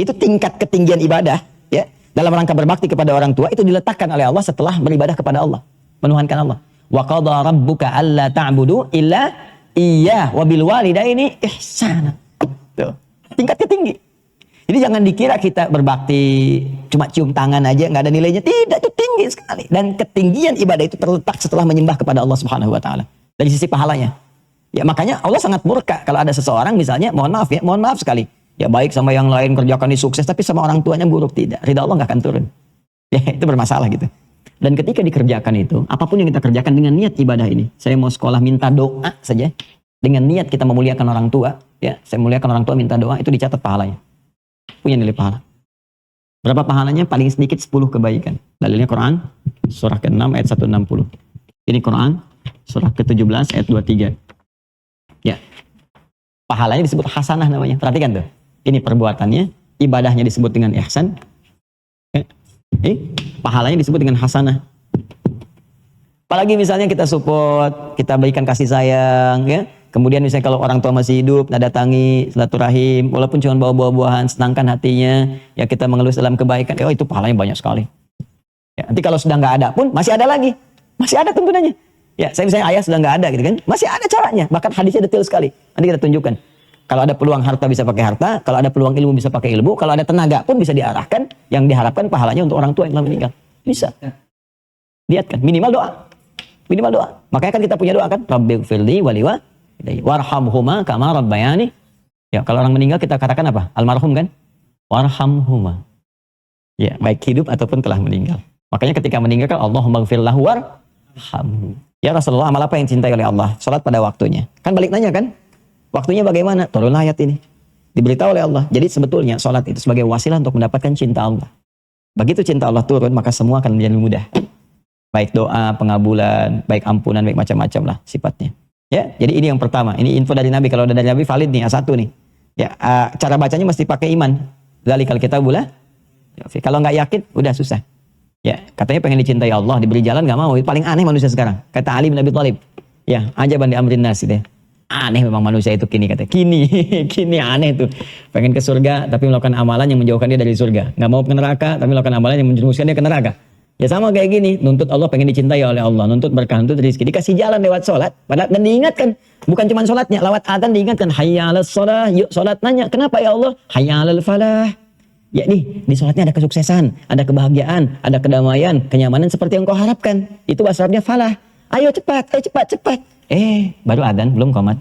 Itu tingkat ketinggian ibadah, ya, dalam rangka berbakti kepada orang tua itu diletakkan oleh Allah setelah beribadah kepada Allah, menuhankan Allah. Wa qadha rabbuka alla ta'budu illa iyyah wa bil walidaini ihsana. Tuh, tingkat ketinggi. Jadi jangan dikira kita berbakti cuma cium tangan aja nggak ada nilainya. Tidak, itu tinggi sekali. Dan ketinggian ibadah itu terletak setelah menyembah kepada Allah Subhanahu wa taala. Dari sisi pahalanya. Ya makanya Allah sangat murka kalau ada seseorang misalnya, mohon maaf sekali. Ya baik sama yang lain, kerjakan ini sukses, tapi sama orang tuanya buruk, tidak. Ridha Allah nggak akan turun. Ya itu bermasalah gitu. Dan ketika dikerjakan itu, apapun yang kita kerjakan dengan niat ibadah ini. Saya mau sekolah minta doa saja. Dengan niat kita memuliakan orang tua. Ya, saya muliakan orang tua minta doa, itu dicatat pahalanya. Punya nilai pahala. Berapa pahalanya? Paling sedikit 10 kebaikan. Dalilnya Quran, surah ke-6 ayat 160. Ini Quran, surah ke-17 ayat 23. Ya, pahalanya disebut hasanah namanya. Perhatikan tuh. Ini perbuatannya, ibadahnya disebut dengan ihsan. Pahalanya disebut dengan hasanah. Apalagi misalnya kita support, kita berikan kasih sayang, ya. Kemudian misalnya kalau orang tua masih hidup, datangi, silaturahim, walaupun cuma bawa buah-buahan, senangkan hatinya, ya kita mengelus dalam kebaikan. Oh itu pahalanya banyak sekali. Ya, nanti kalau sudah nggak ada pun masih ada lagi, masih ada tuntunannya. Ya, saya misalnya ayah sudah nggak ada gitu kan, masih ada caranya. Bahkan hadisnya detail sekali. Nanti kita tunjukkan. Kalau ada peluang harta bisa pakai harta, kalau ada peluang ilmu bisa pakai ilmu, kalau ada tenaga pun bisa diarahkan, yang diharapkan pahalanya untuk orang tua yang telah meninggal. Bisa. Lihat kan, minimal doa. Minimal doa. Makanya kan kita punya doa kan, Rabbighfirli waliwa warhamhuma kama rabbayani. Ya, kalau orang meninggal kita katakan apa? Almarhum kan? Warhamhuma. Ya, baik hidup ataupun telah meninggal. Makanya ketika meninggal kan Allahumma ighfir lahu warhamhu. Ya Rasulullah, amal apa yang dicintai oleh Allah? Salat pada waktunya. Kan balik nanya kan? Waktunya bagaimana? Turun ayat ini. Diberitahu oleh Allah. Jadi sebetulnya salat itu sebagai wasilah untuk mendapatkan cinta Allah. Begitu cinta Allah turun, maka semua akan menjadi mudah. Baik doa, pengabulan, baik ampunan, baik macam-macam lah sifatnya. Ya, jadi ini yang pertama. Ini info dari Nabi. Kalau dari Nabi valid nih, A1 nih. Ya, cara bacanya mesti pakai iman. Dzalikal kitabul. Kalau nggak yakin, udah susah. Ya, katanya pengen dicintai Allah, diberi jalan nggak mau. Itu paling aneh manusia sekarang. Kata Ali bin Abi Thalib. Ya, ajaban di amrin nas gitu ya. Aneh memang manusia itu kini kata. Kini aneh tuh. Pengen ke surga tapi melakukan amalan yang menjauhkan dia dari surga. Nggak mau ke neraka tapi melakukan amalan yang menjerumuskan dia ke neraka. Ya sama kayak gini, nuntut Allah pengen dicintai oleh Allah, nuntut berkah, nuntut rezeki, dikasih jalan lewat sholat, padahal dan diingatkan, bukan cuma sholatnya, lewat adzan diingatkan, hayya 'alas shalah, yuk sholat, nanya, kenapa ya Allah? Hayya 'alal falah. Ya nih, di sholatnya ada kesuksesan, ada kebahagiaan, ada kedamaian, kenyamanan seperti yang kau harapkan. Itu asbabnya falah. Ayo cepat, cepat. Baru adzan, belum qomat.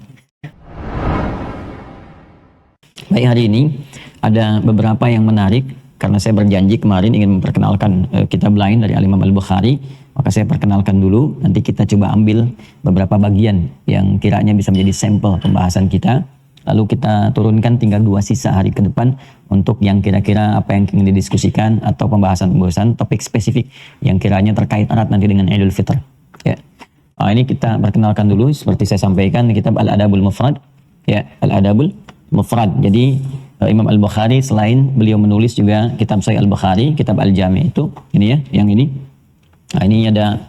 Baik, hari ini ada beberapa yang menarik. Karena saya berjanji kemarin ingin memperkenalkan kitab lain dari Al-Imam Al-Bukhari, maka saya perkenalkan dulu, nanti kita coba ambil beberapa bagian yang kiranya bisa menjadi sampel pembahasan kita, lalu kita turunkan tinggal 2 sisa hari ke depan untuk yang kira-kira apa yang ingin didiskusikan atau pembahasan-pembahasan topik spesifik yang kiranya terkait erat nanti dengan Idul Fitr. Ya. Ini kita perkenalkan dulu, seperti saya sampaikan, kitab Al-Adabul Mufrad, ya, Al-Adabul Mufrad. Jadi Imam Al-Bukhari selain beliau menulis juga kitab Sahih Al-Bukhari, kitab Al-Jami itu, ini ya, yang ini. Nah, ini ada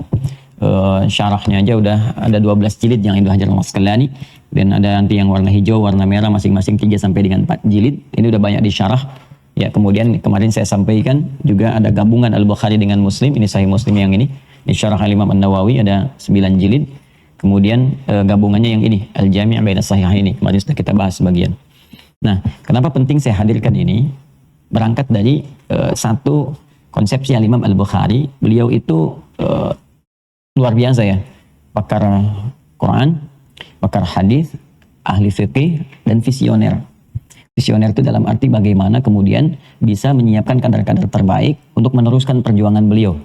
syarahnya aja udah ada 12 jilid yang Ibnu Hajar Al-Asqalani, dan ada nanti yang warna hijau, warna merah masing-masing 3 sampai dengan 4 jilid. Ini udah banyak disyarah. Ya, kemudian kemarin saya sampaikan juga ada gabungan Al-Bukhari dengan Muslim, ini Sahih Muslim yang ini. Ini syarah Al-Imam An-Nawawi ada 9 jilid. Kemudian gabungannya yang ini, Al-Jami' Baina Sahihaini. Kemarin sudah kita bahas sebagian. Nah, kenapa penting saya hadirkan ini? Berangkat dari satu konsepsi Al-Imam Al-Bukhari. Beliau itu luar biasa ya. Pakar Quran, pakar hadis, ahli fikih, dan visioner. Visioner itu dalam arti bagaimana kemudian bisa menyiapkan kadar-kadar terbaik untuk meneruskan perjuangan beliau.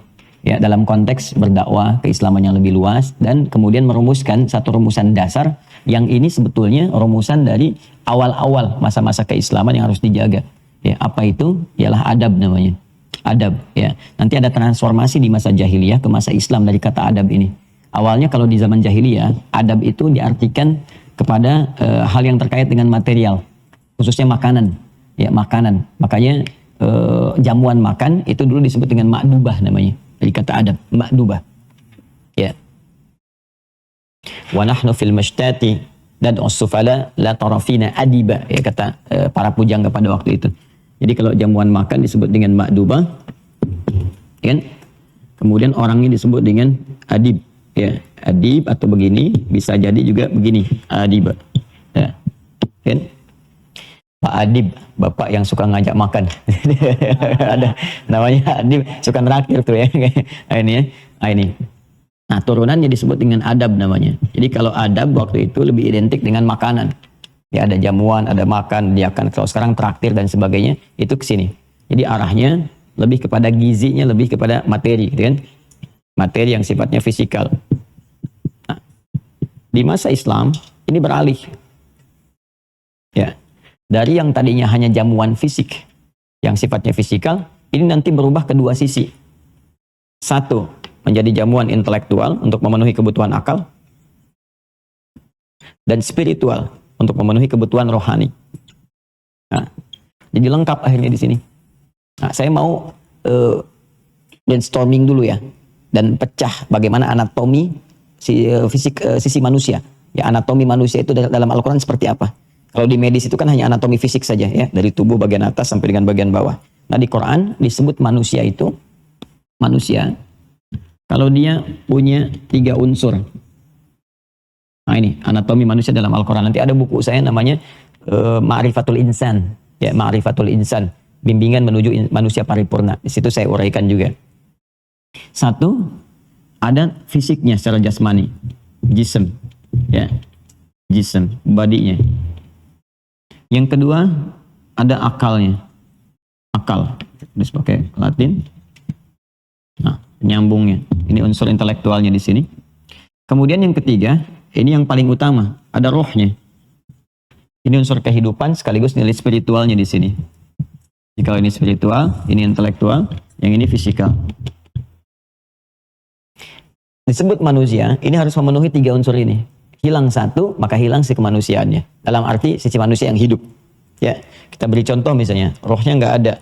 Ya, dalam konteks berdakwah keislaman yang lebih luas dan kemudian merumuskan satu rumusan dasar yang ini sebetulnya rumusan dari awal-awal masa-masa keislaman yang harus dijaga. Ya, apa itu? Ialah adab namanya. Adab, ya. Nanti ada transformasi di masa jahiliyah ke masa Islam dari kata adab ini. Awalnya kalau di zaman jahiliyah, adab itu diartikan kepada hal yang terkait dengan material, khususnya makanan. Ya, makanan. Makanya jamuan makan itu dulu disebut dengan ma'dubah namanya. Dari kata adab, ma'dubah. Ya. Wa nahnu fil mashtati dad'us sufala la tarafina adiba, ya kata para pujangga pada waktu itu. Jadi kalau jamuan makan disebut dengan ma'dubah, kan? Kemudian orangnya disebut dengan adib, ya. Adib atau begini, bisa jadi juga begini, adib. Ya. Kan? Pak Adib, bapak yang suka ngajak makan. Ada namanya Adib, suka neraktir tuh ya. Ini ya. Ini. Nah, turunannya disebut dengan adab namanya. Jadi kalau adab waktu itu lebih identik dengan makanan. Ya, ada jamuan, ada makan, dia akan, kalau sekarang traktir dan sebagainya, itu ke sini. Jadi arahnya lebih kepada gizinya, lebih kepada materi, gitu kan? Materi yang sifatnya fisikal. Nah, di masa Islam ini beralih. Ya. Dari yang tadinya hanya jamuan fisik, yang sifatnya fisikal, ini nanti berubah kedua sisi. Satu, menjadi jamuan intelektual untuk memenuhi kebutuhan akal, dan spiritual untuk memenuhi kebutuhan rohani. Nah, jadi lengkap akhirnya di sini. Nah, saya mau brainstorming dulu ya, dan pecah bagaimana anatomi sisi manusia. Ya, anatomi manusia itu dalam Al-Quran seperti apa? Kalau di medis itu kan hanya anatomi fisik saja ya, dari tubuh bagian atas sampai dengan bagian bawah. Nah, di Quran disebut manusia itu, manusia kalau dia punya 3 unsur. Nah, ini anatomi manusia dalam Al-Quran. Nanti ada buku saya namanya Ma'rifatul Insan, ya, Ma'rifatul Insan, bimbingan menuju manusia paripurna. Di situ saya uraikan juga. Satu, ada fisiknya secara jasmani, jism, ya, jism, badinya. Yang kedua, ada akalnya, akal, terus pakai Latin. Nah, nyambungnya, ini unsur intelektualnya di sini. Kemudian yang ketiga, ini yang paling utama, ada rohnya. Ini unsur kehidupan sekaligus nilai spiritualnya di sini. Jadi kalau ini spiritual, ini intelektual, yang ini fisikal. Disebut manusia, ini harus memenuhi 3 unsur ini. Hilang satu, maka hilang si kemanusiaannya. Dalam arti sisi manusia yang hidup. Ya, kita beri contoh misalnya, rohnya nggak ada,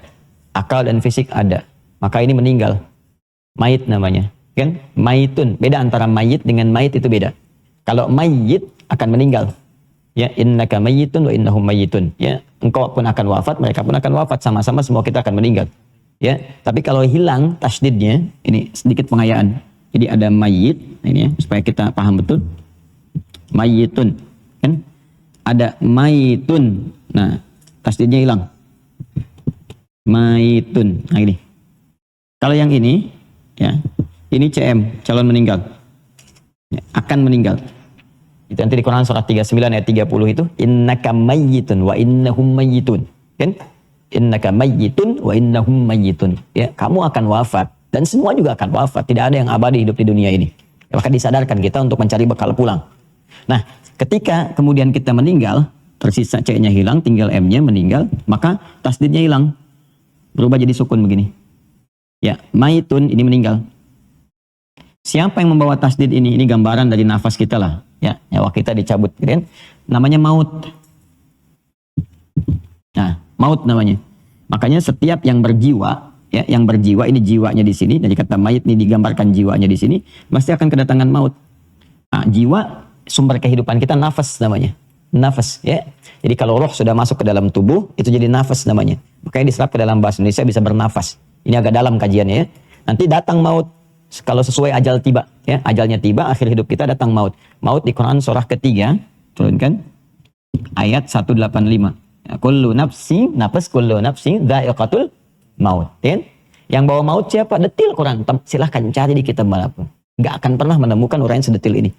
akal dan fisik ada, maka ini meninggal. Mayit namanya, kan? Mayitun. Beda antara mayit dengan mayit itu beda. Kalau mayit akan meninggal. Ya, innaka mayyitun wa innahum mayyitun. Ya, engkau pun akan wafat, mereka pun akan wafat, sama-sama semua kita akan meninggal. Ya, tapi kalau hilang tasdidnya, ini sedikit pengayaan. Jadi ada mayyit, ini ya, supaya kita paham betul. Mayyitun, kan? Ada mayitun. Nah, tasdidnya hilang. Mayitun. Nah, ini. Kalau yang ini, ya, ini CM, calon meninggal. Ya, akan meninggal. Itu nanti di Quran surat 39 ayat 30 itu, innaka mayyitun wa innahum mayyitun. Kan? Innaka mayyitun wa innahum mayyitun. Ya, kamu akan wafat dan semua juga akan wafat. Tidak ada yang abadi hidup di dunia ini. Ya, maka disadarkan kita untuk mencari bekal pulang. Nah, ketika kemudian kita meninggal, tersisa C-nya hilang, tinggal M-nya meninggal, maka tasdidnya hilang. Berubah jadi sukun begini. Ya, maitun ini meninggal. Siapa yang membawa tasdid ini? Ini gambaran dari nafas kita lah. Ya, nyawa kita dicabut, kan? Namanya maut. Nah, maut namanya. Makanya setiap yang berjiwa, ya, yang berjiwa, ini jiwanya di sini, dari kata mayit ini digambarkan jiwanya di sini, pasti akan kedatangan maut. Nah, jiwa sumber kehidupan kita nafas namanya. Nafas, ya. Jadi kalau roh sudah masuk ke dalam tubuh, itu jadi nafas namanya. Makanya diserap ke dalam bahasa Indonesia bisa bernafas. Ini agak dalam kajiannya ya. Nanti datang maut kalau sesuai ajal tiba, ya. Ajalnya tiba, akhir hidup kita datang maut. Maut di Quran surah ketiga, turunkan ayat 185. Ya, kullu nafsi, nafas kullu nafsi dha'iqatul maut. Ya. Yang bawa maut siapa? Detil Quran. Silahkan cari di kitab manapun. Nggak akan pernah menemukan uraian sedetil ini.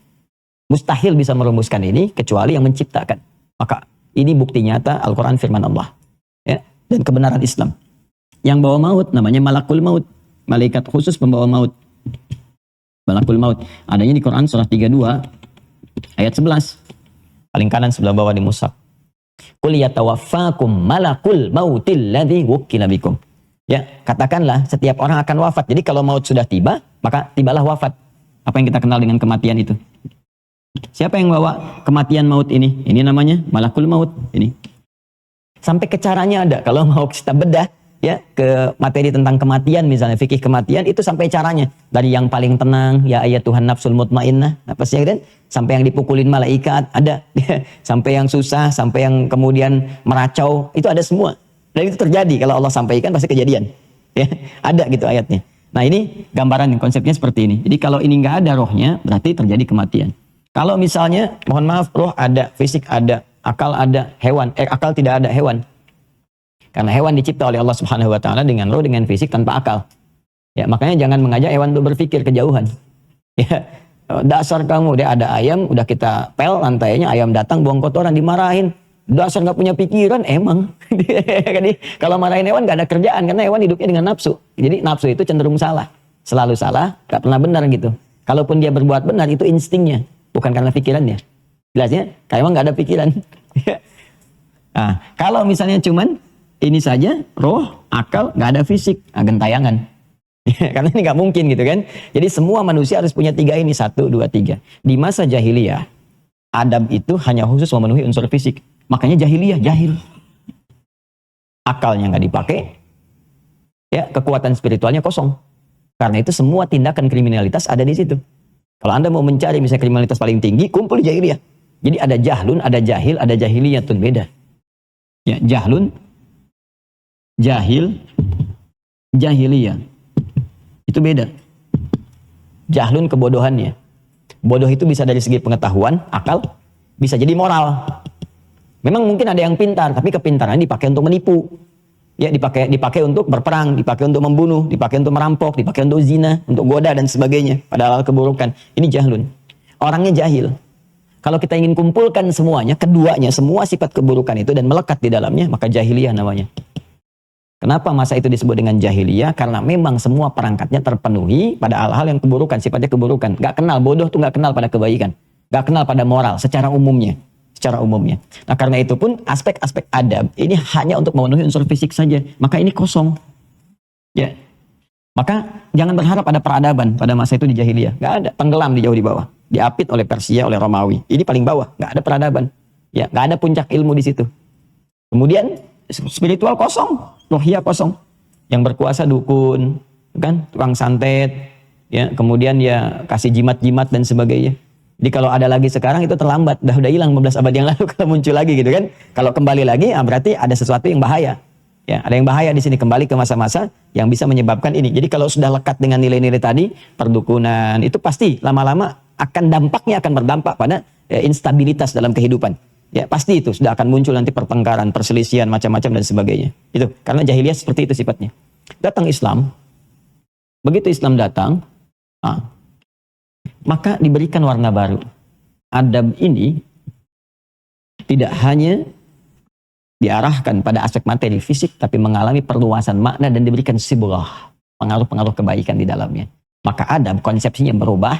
Mustahil bisa merumuskan ini kecuali yang menciptakan. Maka ini bukti nyata Al-Quran firman Allah. Ya, dan kebenaran Islam. Yang bawa maut namanya malakul maut. Malaikat khusus pembawa maut. Malakul maut. Adanya di Quran surah 32 ayat 11. Paling kanan sebelah bawah di mushaf. Qul yatawaffakum malakul mautil ladzi wukkila bikum. Ya, katakanlah setiap orang akan wafat. Jadi kalau maut sudah tiba, maka tibalah wafat. Apa yang kita kenal dengan kematian itu? Siapa yang bawa kematian maut ini? Ini namanya malakul maut. Ini. Sampai ke caranya ada. Kalau mau kita bedah ya ke materi tentang kematian, misalnya fikih kematian, itu sampai caranya. Dari yang paling tenang, ya ayat Tuhan nafsul mutmainnah, apa sih kan? Sampai yang dipukulin malaikat ada. Sampai yang susah, sampai yang kemudian meracau, itu ada semua. Dan itu terjadi, kalau Allah sampaikan pasti kejadian. Ya, ada gitu ayatnya. Nah ini gambaran konsepnya seperti ini. Jadi kalau ini nggak ada rohnya, berarti terjadi kematian. Kalau misalnya, mohon maaf, roh ada, fisik ada, akal ada, hewan, akal tidak ada, hewan. Karena hewan dicipta oleh Allah Subhanahu Wa Taala dengan roh, dengan fisik tanpa akal. Ya, makanya jangan mengajak hewan untuk berpikir kejauhan. Ya, dasar kamu, dia ada ayam, udah kita pel lantainya, ayam datang buang kotoran, dimarahin. Dasar nggak punya pikiran, emang. Jadi kalau marahin hewan nggak ada kerjaan, karena hewan hidupnya dengan nafsu. Jadi nafsu itu cenderung salah, selalu salah, nggak pernah benar gitu. Kalaupun dia berbuat benar, itu instingnya, bukan karena pikirannya. Jelasnya, kayak emang nggak ada pikiran. Nah, kalau misalnya cuman ini saja, roh, akal, nggak ada fisik, gentayangan. Karena ini nggak mungkin gitu kan. Jadi semua manusia harus punya tiga ini, 1, 2, 3. Di masa jahiliyah, Adam itu hanya khusus memenuhi unsur fisik. Makanya jahiliyah, jahil. Akalnya nggak dipakai, ya kekuatan spiritualnya kosong. Karena itu semua tindakan kriminalitas ada di situ. Kalau Anda mau mencari misalnya kriminalitas paling tinggi, kumpul di jahiliyah. Jadi ada jahlun, ada jahil, ada jahiliyah, itu beda. Ya, jahlun, jahil, jahiliyah. Itu beda. Jahlun kebodohannya. Bodoh itu bisa dari segi pengetahuan, akal, bisa jadi moral. Memang mungkin ada yang pintar, tapi kepintaran dipakai untuk menipu. Ya, dipakai untuk berperang, dipakai untuk membunuh, dipakai untuk merampok, dipakai untuk zina, untuk goda dan sebagainya, padahal keburukan. Ini jahlun. Orangnya jahil. Kalau kita ingin kumpulkan semuanya, keduanya, semua sifat keburukan itu dan melekat di dalamnya, maka jahiliyah namanya. Kenapa masa itu disebut dengan jahiliyah? Karena memang semua perangkatnya terpenuhi pada hal-hal yang keburukan, sifatnya keburukan. Gak kenal, bodoh tuh gak kenal pada kebaikan. Gak kenal pada moral secara umumnya. Nah karena itu pun aspek-aspek adab ini hanya untuk memenuhi unsur fisik saja. Maka ini kosong. Ya. Maka jangan berharap ada peradaban pada masa itu di jahiliyah. Gak ada, tenggelam di jauh di bawah. Diapit oleh Persia, oleh Romawi. Ini paling bawah, gak ada peradaban. Ya, gak ada puncak ilmu di situ. Kemudian spiritual kosong, rohiyah kosong. Yang berkuasa dukun, kan, tukang santet, ya, kemudian ya kasih jimat-jimat dan sebagainya. Jadi kalau ada lagi sekarang itu terlambat, udah hilang 15 abad yang lalu kalau muncul lagi gitu kan. Kalau kembali lagi, berarti ada sesuatu yang bahaya. Ya, ada yang bahaya di sini, kembali ke masa-masa yang bisa menyebabkan ini. Jadi kalau sudah lekat dengan nilai-nilai tadi, perdukunan, itu pasti lama-lama dampaknya akan berdampak pada instabilitas dalam kehidupan. Ya, pasti itu sudah akan muncul nanti pertengkaran, perselisihan, macam-macam dan sebagainya. Itu karena jahiliyah seperti itu sifatnya. Datang Islam, begitu Islam datang, maka diberikan warna baru. Adab ini tidak hanya diarahkan pada aspek materi fisik, tapi mengalami perluasan makna dan diberikan sibghah, pengaruh-pengaruh kebaikan di dalamnya. Maka adab konsepsinya berubah,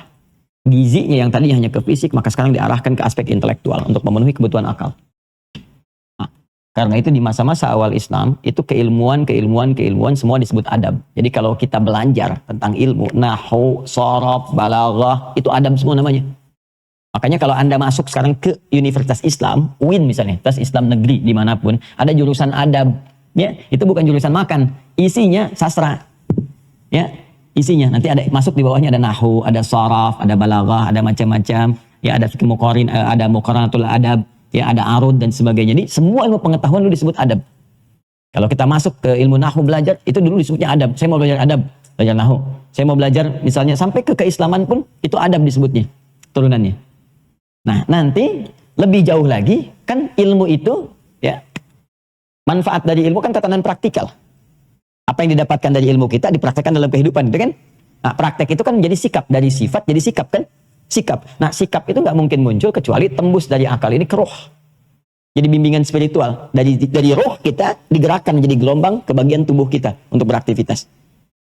gizinya yang tadi hanya ke fisik, maka sekarang diarahkan ke aspek intelektual untuk memenuhi kebutuhan akal. Karena itu di masa-masa awal Islam, itu keilmuan semua disebut adab. Jadi kalau kita belajar tentang ilmu, nahwu, sharaf, balaghah, itu adab semua namanya. Makanya kalau Anda masuk sekarang ke Universitas Islam, UIN misalnya, Universitas Islam Negeri dimanapun, ada jurusan adab. Ya, itu bukan jurusan makan, isinya sastra. Ya, isinya nanti ada masuk di bawahnya ada nahwu, ada sharaf, ada balaghah, ada macam-macam. Ya, ada fiqh muqarin, ada muqaranatul adab. Ya, ada arud dan sebagainya. Jadi semua ilmu pengetahuan dulu disebut adab. Kalau kita masuk ke ilmu nahwu belajar, itu dulu disebutnya adab. Saya mau belajar adab, belajar nahwu. Saya mau belajar misalnya sampai ke keislaman pun, itu adab disebutnya, turunannya. Nah, nanti lebih jauh lagi, kan ilmu itu, ya, manfaat dari ilmu kan tatanan praktikal. Apa yang didapatkan dari ilmu kita dipraktekkan dalam kehidupan, gitu kan? Nah, praktek itu kan menjadi sikap, dari sifat jadi sikap kan? Sikap. Nah, sikap itu nggak mungkin muncul kecuali tembus dari akal ini ke roh. Jadi bimbingan spiritual. Dari roh kita digerakkan menjadi gelombang ke bagian tubuh kita untuk beraktivitas.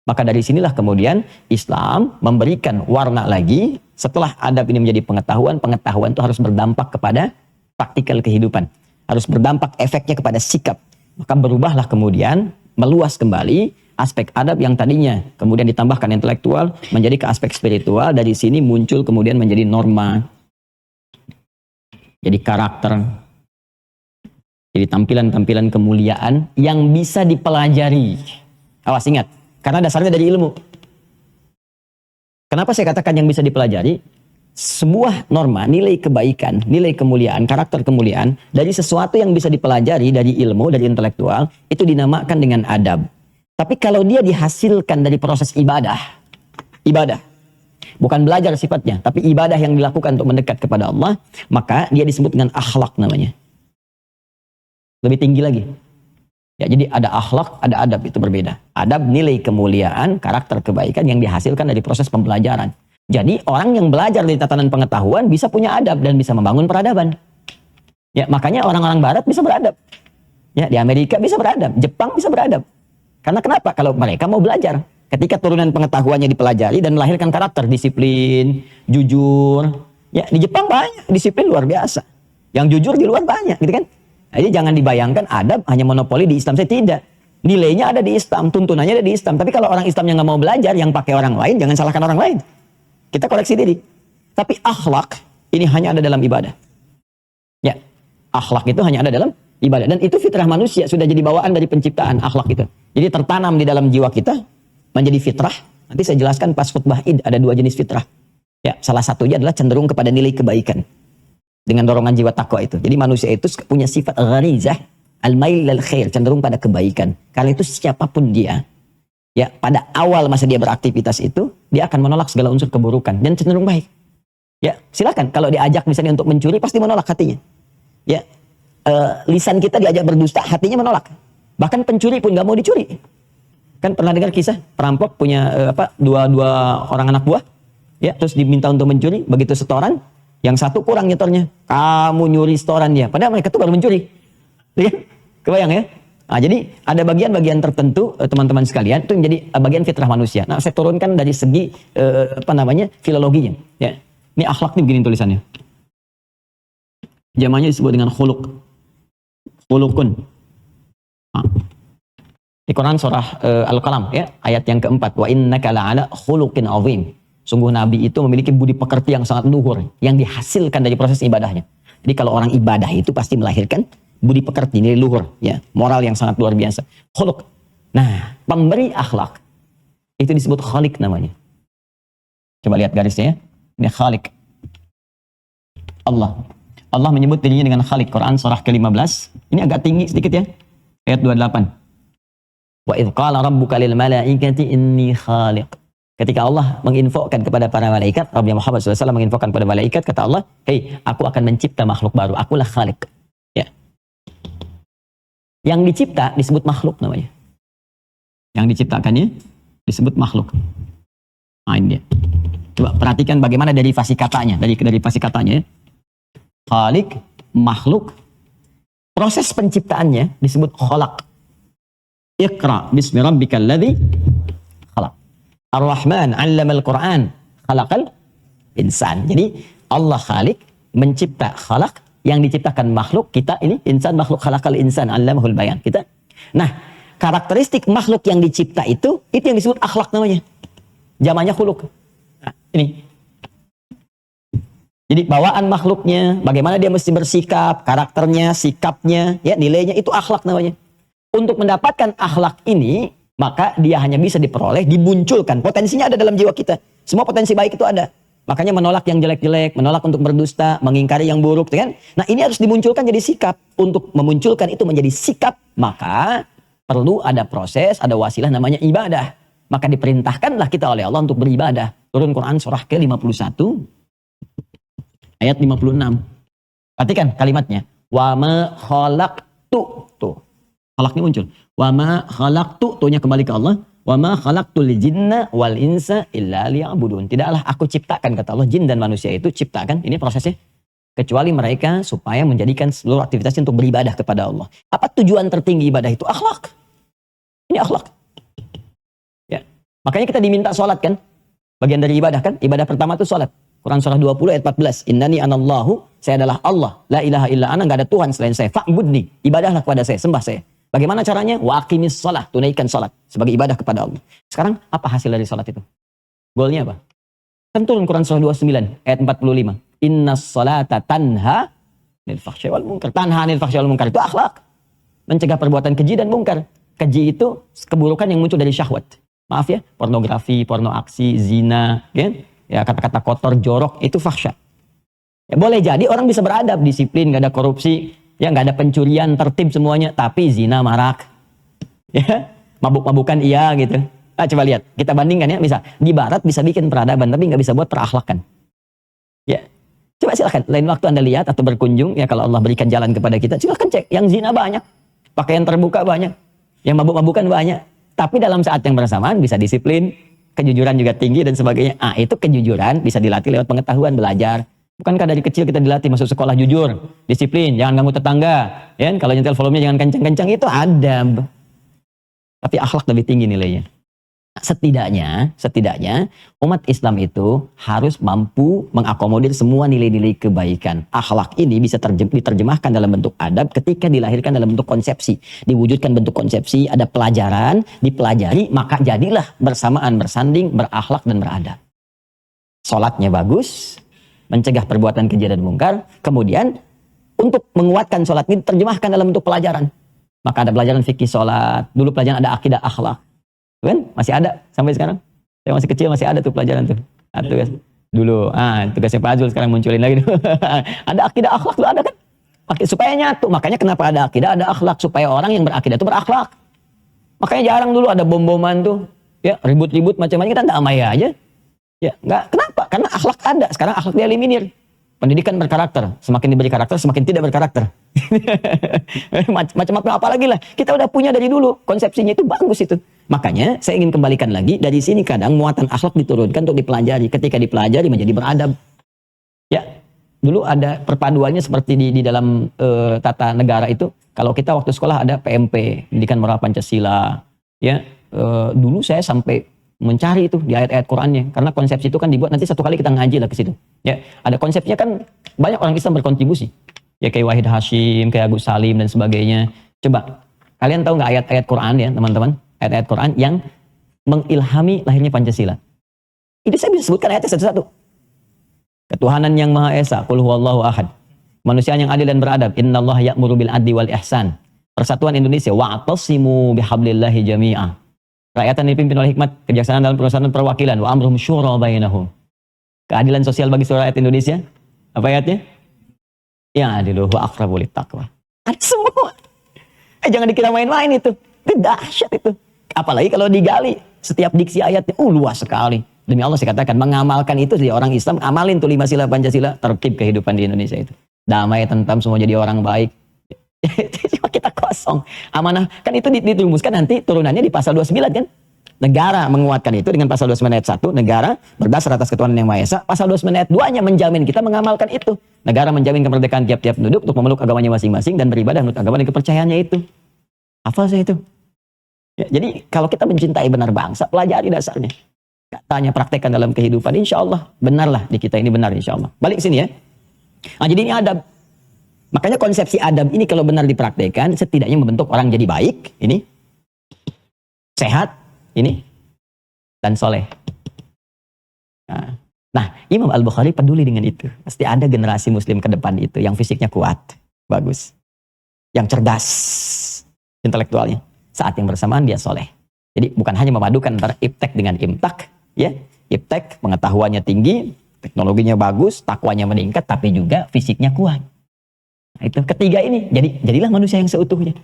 Maka dari sinilah kemudian Islam memberikan warna lagi. Setelah adab ini menjadi pengetahuan, pengetahuan itu harus berdampak kepada praktikal kehidupan. Harus berdampak efeknya kepada sikap. Maka berubahlah kemudian, meluas kembali aspek adab yang tadinya kemudian ditambahkan intelektual menjadi ke aspek spiritual. Dari sini muncul kemudian menjadi norma, jadi karakter, jadi tampilan-tampilan kemuliaan yang bisa dipelajari. Awas, ingat, karena dasarnya dari ilmu. Kenapa saya katakan yang bisa dipelajari? sebuah norma, nilai kebaikan, nilai kemuliaan, karakter kemuliaan dari sesuatu yang bisa dipelajari dari ilmu, dari intelektual, itu dinamakan dengan adab. Tapi kalau dia dihasilkan dari proses ibadah, bukan belajar sifatnya, tapi ibadah yang dilakukan untuk mendekat kepada Allah, maka dia disebut dengan akhlak namanya. Lebih tinggi lagi. Ya, jadi ada akhlak, ada adab, itu berbeda. Adab nilai kemuliaan, karakter kebaikan yang dihasilkan dari proses pembelajaran. Jadi orang yang belajar dari tatanan pengetahuan bisa punya adab dan bisa membangun peradaban. Ya, makanya orang-orang barat bisa beradab. Ya, di Amerika bisa beradab, Jepang bisa beradab. Karena kenapa? Kalau mereka mau belajar. Ketika turunan pengetahuannya dipelajari dan melahirkan karakter, disiplin, jujur. Ya, di Jepang banyak disiplin luar biasa. Yang jujur di luar banyak, gitu kan? Jadi jangan dibayangkan adab hanya monopoli di Islam. Saya tidak. Nilainya ada di Islam, tuntunannya ada di Islam. Tapi kalau orang Islam yang nggak mau belajar, yang pakai orang lain, jangan salahkan orang lain. Kita koreksi diri. Tapi akhlak ini hanya ada dalam ibadah. Ya, akhlak itu hanya ada dalam ibadah. Dan itu fitrah manusia, sudah jadi bawaan dari penciptaan akhlak itu. Jadi tertanam di dalam jiwa kita, menjadi fitrah. Nanti saya jelaskan pas khutbah Id, ada 2 jenis fitrah. Ya, salah satunya adalah cenderung kepada nilai kebaikan. Dengan dorongan jiwa takwa itu. Jadi manusia itu punya sifat gharizah, al-mail lil khair, cenderung pada kebaikan. Karena itu siapapun dia, ya pada awal masa dia beraktivitas itu, dia akan menolak segala unsur keburukan dan cenderung baik. Ya, silakan kalau diajak misalnya untuk mencuri pasti menolak hatinya. Ya, lisan kita diajak berdusta, hatinya menolak. Bahkan pencuri pun nggak mau dicuri. Kan pernah dengar kisah perampok punya dua orang anak buah, ya terus diminta untuk mencuri, begitu setoran, yang satu kurang nyetornya, kamu nyuri setoran dia, padahal mereka tuh baru mencuri. Ya, kebayang ya? Nah, jadi ada bagian-bagian tertentu teman-teman sekalian itu menjadi bagian fitrah manusia. Nah, saya turunkan dari segi filologinya. Ya, ini akhlak nih begini tulisannya. Jamannya disebut dengan khuluq, khuluqun. Nah, di Quran surah Al-Qalam ya, ayat yang keempat, wa innaka la'ala khuluqin azim. Sungguh Nabi itu memiliki budi pekerti yang sangat luhur, yang dihasilkan dari proses ibadahnya. Jadi kalau orang ibadah itu pasti melahirkan budi pekerti, nilai luhur, ya, moral yang sangat luar biasa. Khuluq. Nah, pemberi akhlak itu disebut khaliq namanya. Coba lihat garisnya ya. Ini khaliq. Allah. Allah menyebut dirinya dengan khaliq. Quran surah ke-15. Ini agak tinggi sedikit ya. Ayat 28. Wa idh qala rabbuka lil malaikati inni khaliq. Ketika Allah menginfokan kepada para malaikat, Nabi Muhammad SAW menginfokan kepada malaikat, kata Allah, hei, aku akan mencipta makhluk baru. Akulah khaliq. Ya. Yang dicipta disebut makhluk namanya. Yang diciptakannya disebut makhluk. Nah, ini dia. Coba perhatikan bagaimana derivasi katanya. Dari derivasi katanya. Khaliq, makhluk. Proses penciptaannya disebut khalaq. Iqra bismi rabbikal ladzi khalaq. Ar-Rahman 'allamal Qur'an, khalaqal insan. Jadi Allah khaliq, mencipta khalaq, yang diciptakan makhluk, kita ini insan, makhluk, khalaqal insan, 'allamahul bayan. Kita. Nah, karakteristik makhluk yang dicipta itu yang disebut akhlak namanya. Jamannya khuluq. Nah, ini. Jadi bawaan makhluknya, bagaimana dia mesti bersikap, karakternya, sikapnya, ya nilainya itu akhlak namanya. Untuk mendapatkan akhlak ini, maka dia hanya bisa diperoleh, dimunculkan. Potensinya ada dalam jiwa kita. Semua potensi baik itu ada. Makanya menolak yang jelek-jelek, menolak untuk berdusta, mengingkari yang buruk, kan? Nah, ini harus dimunculkan jadi sikap. Untuk memunculkan itu menjadi sikap, maka perlu ada proses, ada wasilah namanya ibadah. Maka diperintahkanlah kita oleh Allah untuk beribadah. Turun Quran surah ke-51 ayat 56. Perhatikan kalimatnya. Wa ma khalaqtu. Tuh. Khalaqnya muncul. Wa ma khalaqtu, tuhnya kembali ke Allah. Wa ma khalaqtul jinna wal insa illa liya'budun. Tidaklah aku ciptakan, kata Allah, jin dan manusia itu ciptakan, ini prosesnya, kecuali mereka supaya menjadikan seluruh aktivitasnya untuk beribadah kepada Allah. Apa tujuan tertinggi ibadah itu? Akhlak. Ini akhlak. Ya. Makanya kita diminta sholat kan? Bagian dari ibadah kan? Ibadah pertama itu sholat. Quran surah 20 ayat 14. Innani anallahu, saya adalah Allah. La ilaha illa ana, enggak ada Tuhan selain saya. Fa'budni, ibadahlah kepada saya, sembah saya. Bagaimana caranya? Wa aqimis shalah, tunaikan salat sebagai ibadah kepada Allah. Sekarang apa hasil dari salat itu? Golnya apa? Kan turun Quran surah 29 ayat 45. Innas salata tanha anil fahsya'i wal munkar. Tanha anil fahsya'i wal munkar itu akhlak. Mencegah perbuatan keji dan mungkar. Keji itu keburukan yang muncul dari syahwat. Maaf ya, pornografi, porno aksi, zina, ya. ya kata-kata kotor, jorok, itu fahsya. Ya, boleh jadi orang bisa beradab, disiplin, nggak ada korupsi, ya nggak ada pencurian, tertib semuanya, tapi zina marak, ya mabuk-mabukan iya gitu. Coba lihat, kita bandingkan ya, misal di barat bisa bikin peradaban, tapi nggak bisa buat perakhlakan. Ya, coba silakan, lain waktu Anda lihat atau berkunjung, ya kalau Allah berikan jalan kepada kita, silakan cek, yang zina banyak, pakaian terbuka banyak, yang mabuk-mabukan banyak, tapi dalam saat yang bersamaan bisa disiplin, kejujuran juga tinggi dan sebagainya. Itu kejujuran bisa dilatih lewat pengetahuan, belajar. Bukankah dari kecil kita dilatih masuk sekolah jujur, disiplin, jangan ganggu tetangga, ya? Kalau nyetel volumenya jangan kencang-kencang, itu adab. Tapi akhlak lebih tinggi nilainya. Setidaknya umat Islam itu harus mampu mengakomodir semua nilai-nilai kebaikan. Akhlak ini bisa diterjemahkan dalam bentuk adab ketika dilahirkan dalam bentuk konsepsi. Diwujudkan bentuk konsepsi, ada pelajaran, dipelajari, maka jadilah bersamaan bersanding, berakhlak dan beradab. Sholatnya bagus, mencegah perbuatan keji dan mungkar. Kemudian untuk menguatkan sholat ini diterjemahkan dalam bentuk pelajaran. Maka ada pelajaran fikih sholat, dulu pelajaran ada akidah akhlak. Kan? Masih ada sampai sekarang. Saya masih kecil masih ada tuh pelajaran tuh. Tugas dulu. Tugasnya Pak Azul sekarang munculin lagi. Ada akidah akhlak tuh ada kan? Supaya nyatu. Makanya kenapa ada akidah, ada akhlak, supaya orang yang berakidah itu berakhlak. Makanya jarang dulu ada bom-boman tuh. Ya, ribut-ribut macam-macam, kita damai aja. Ya, enggak. Kenapa? Karena akhlak ada. Sekarang akhlak dieliminir. Pendidikan berkarakter, semakin diberi karakter, semakin tidak berkarakter. Macam-macam apa lagi lah. Kita udah punya dari dulu, konsepsinya itu bagus itu. Makanya saya ingin kembalikan lagi, dari sini kadang muatan akhlak diturunkan untuk dipelajari. Ketika dipelajari menjadi beradab. Ya, dulu ada perpaduannya seperti di dalam tata negara itu. Kalau kita waktu sekolah ada PMP, Pendidikan Moral Pancasila. Ya, dulu saya sampai mencari itu di ayat-ayat Qur'annya, karena konsepsi itu kan dibuat nanti satu kali kita ngaji lah ke situ. Ya, ada konsepnya kan, banyak orang Islam berkontribusi. Ya kayak Wahid Hashim, kayak Agus Salim dan sebagainya. Coba kalian tahu nggak ayat-ayat Qur'an ya teman-teman? Ayat-ayat Qur'an yang mengilhami lahirnya Pancasila. Itu saya bisa sebutkan ayatnya satu-satu. Ketuhanan yang Maha Esa, Qul huwallahu ahad. Manusia yang adil dan beradab, Innallaha ya'muru bil adli wal ihsan. Persatuan Indonesia, wa'tasimu bihablillahi jami'ah. Rakyatan dipimpin oleh hikmat, kejaksaan dalam perusahaan perwakilan, wa amruhum syura bainahum. Keadilan sosial bagi seluruh rakyat Indonesia. Apa ayatnya? Ya adilu wa aqrabu littaqwa. Ada semua. Jangan dikira main-main itu. Itu dahsyat itu. Apalagi kalau digali setiap diksi ayatnya, luas sekali. Demi Allah saya katakan, mengamalkan itu jadi orang Islam, amalin tuh 5 sila Pancasila, tertib kehidupan di Indonesia itu. Damai, tentram, semua jadi orang baik. Cuma kita kosong. Amanah kan itu dirumuskan nanti turunannya di pasal 29 kan. Negara menguatkan itu dengan pasal 29 ayat 1, negara berdasar atas ketuhanan yang Maha Esa. Pasal 29 ayat 2-nya menjamin kita mengamalkan itu. Negara menjamin kemerdekaan tiap-tiap penduduk untuk memeluk agamanya masing-masing dan beribadah menurut agama dan kepercayaannya itu. Hafal saya itu. Ya, jadi kalau kita mencintai benar bangsa, pelajari dasarnya. Katanya praktekkan dalam kehidupan, insya Allah benarlah di kita ini benar insya Allah. Balik sini ya. Jadi ini adab. Makanya konsepsi adab ini kalau benar dipraktekkan, setidaknya membentuk orang jadi baik, ini, sehat, ini, dan soleh. Nah, Imam Al-Bukhari peduli dengan itu. Pasti ada generasi muslim ke depan itu, yang fisiknya kuat, bagus, yang cerdas, intelektualnya. Saat yang bersamaan dia soleh. Jadi bukan hanya memadukan antara iptek dengan imtak, ya, iptek pengetahuannya tinggi, teknologinya bagus, takwanya meningkat, tapi juga fisiknya kuat. Nah, itu ketiga ini, jadilah manusia yang seutuhnya.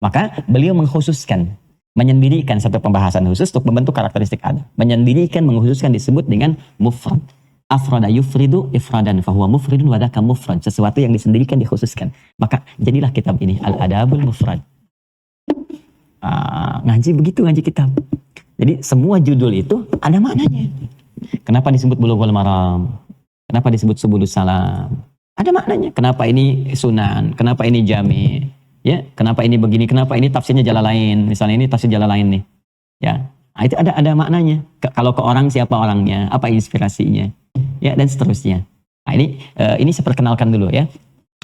Maka beliau mengkhususkan, menyendirikan satu pembahasan khusus untuk membentuk karakteristik adab. Menyendirikan, mengkhususkan disebut dengan mufrad. Afrada yufridu ifradan fahuwa mufridun wadaka mufrad. Sesuatu yang disendirikan, dikhususkan. Maka jadilah kitab ini Al-Adabul Mufrad. Ngaji begitu, ngaji kitab. Jadi semua judul itu ada maknanya. Kenapa disebut Bulughul Maram? Kenapa disebut Subulus Salam? Ada maknanya. Kenapa ini sunan? Kenapa ini jami? Ya, kenapa ini begini? Kenapa ini tafsirnya Jalalain? Misalnya ini tafsir Jalalain nih. Ya, itu ada maknanya. Kalau ke orang, siapa orangnya? Apa inspirasinya? Ya, dan seterusnya. Nah, ini saya perkenalkan dulu ya.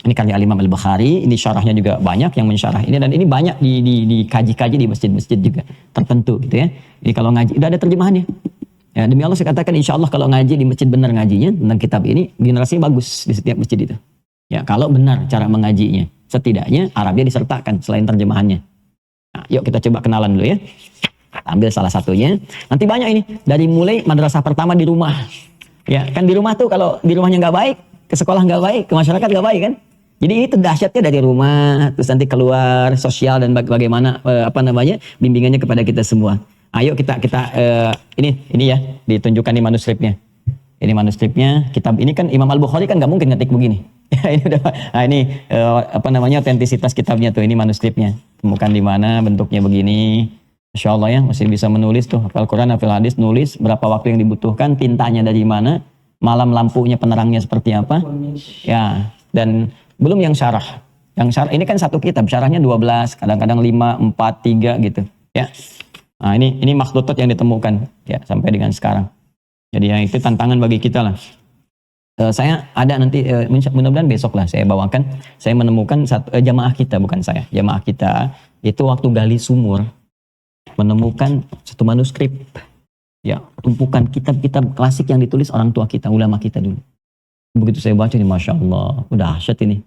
Ini karya Imam Al-Bukhari. Ini syarahnya juga banyak yang mensyarah ini, dan ini banyak dikaji-kaji di masjid-masjid juga tertentu gitu ya. Jadi kalau ngaji udah ada terjemahannya. Ya, demi Allah saya katakan, insya Allah kalau ngaji di masjid benar ngajinya tentang kitab ini, generasinya bagus di setiap masjid itu. Ya, kalau benar cara mengajinya, setidaknya Arabnya disertakan selain terjemahannya. Nah, yuk kita coba kenalan dulu ya. Ambil salah satunya. Nanti banyak ini, dari mulai madrasah pertama di rumah, Ya, kan di rumah tuh kalau di rumahnya nggak baik, ke sekolah nggak baik, ke masyarakat nggak baik kan? Jadi itu dahsyatnya dari rumah, terus nanti keluar sosial dan bagaimana apa namanya bimbingannya kepada kita semua. Ayo ini ya ditunjukkan di manuskripnya. Ini manuskripnya, kitab ini kan Imam Al-Bukhari kan nggak mungkin ngetik begini. Ini udah, nah ini apa namanya otentisitas kitabnya tuh, ini manuskripnya. Temukan di mana, bentuknya begini. Masya Allah ya, masih bisa menulis tuh, hafal Quran, hafal hadis, nulis berapa waktu yang dibutuhkan, tintanya dari mana, malam lampunya penerangnya seperti apa. Ya, dan belum yang syarah. Yang syarah ini kan satu kitab, syarahnya 12, kadang-kadang 5, 4, 3 gitu. Ya. Nah, ini makhdutat yang ditemukan ya sampai dengan sekarang. Jadi ya itu tantangan bagi kita lah. Saya ada nanti mudah-mudahan besok lah saya bawakan. Saya menemukan satu jamaah kita, bukan saya, jamaah kita itu waktu gali sumur menemukan satu manuskrip, ya tumpukan kitab-kitab klasik yang ditulis orang tua kita, ulama kita dulu. Begitu saya baca ini, masya Allah, udah dahsyat ini.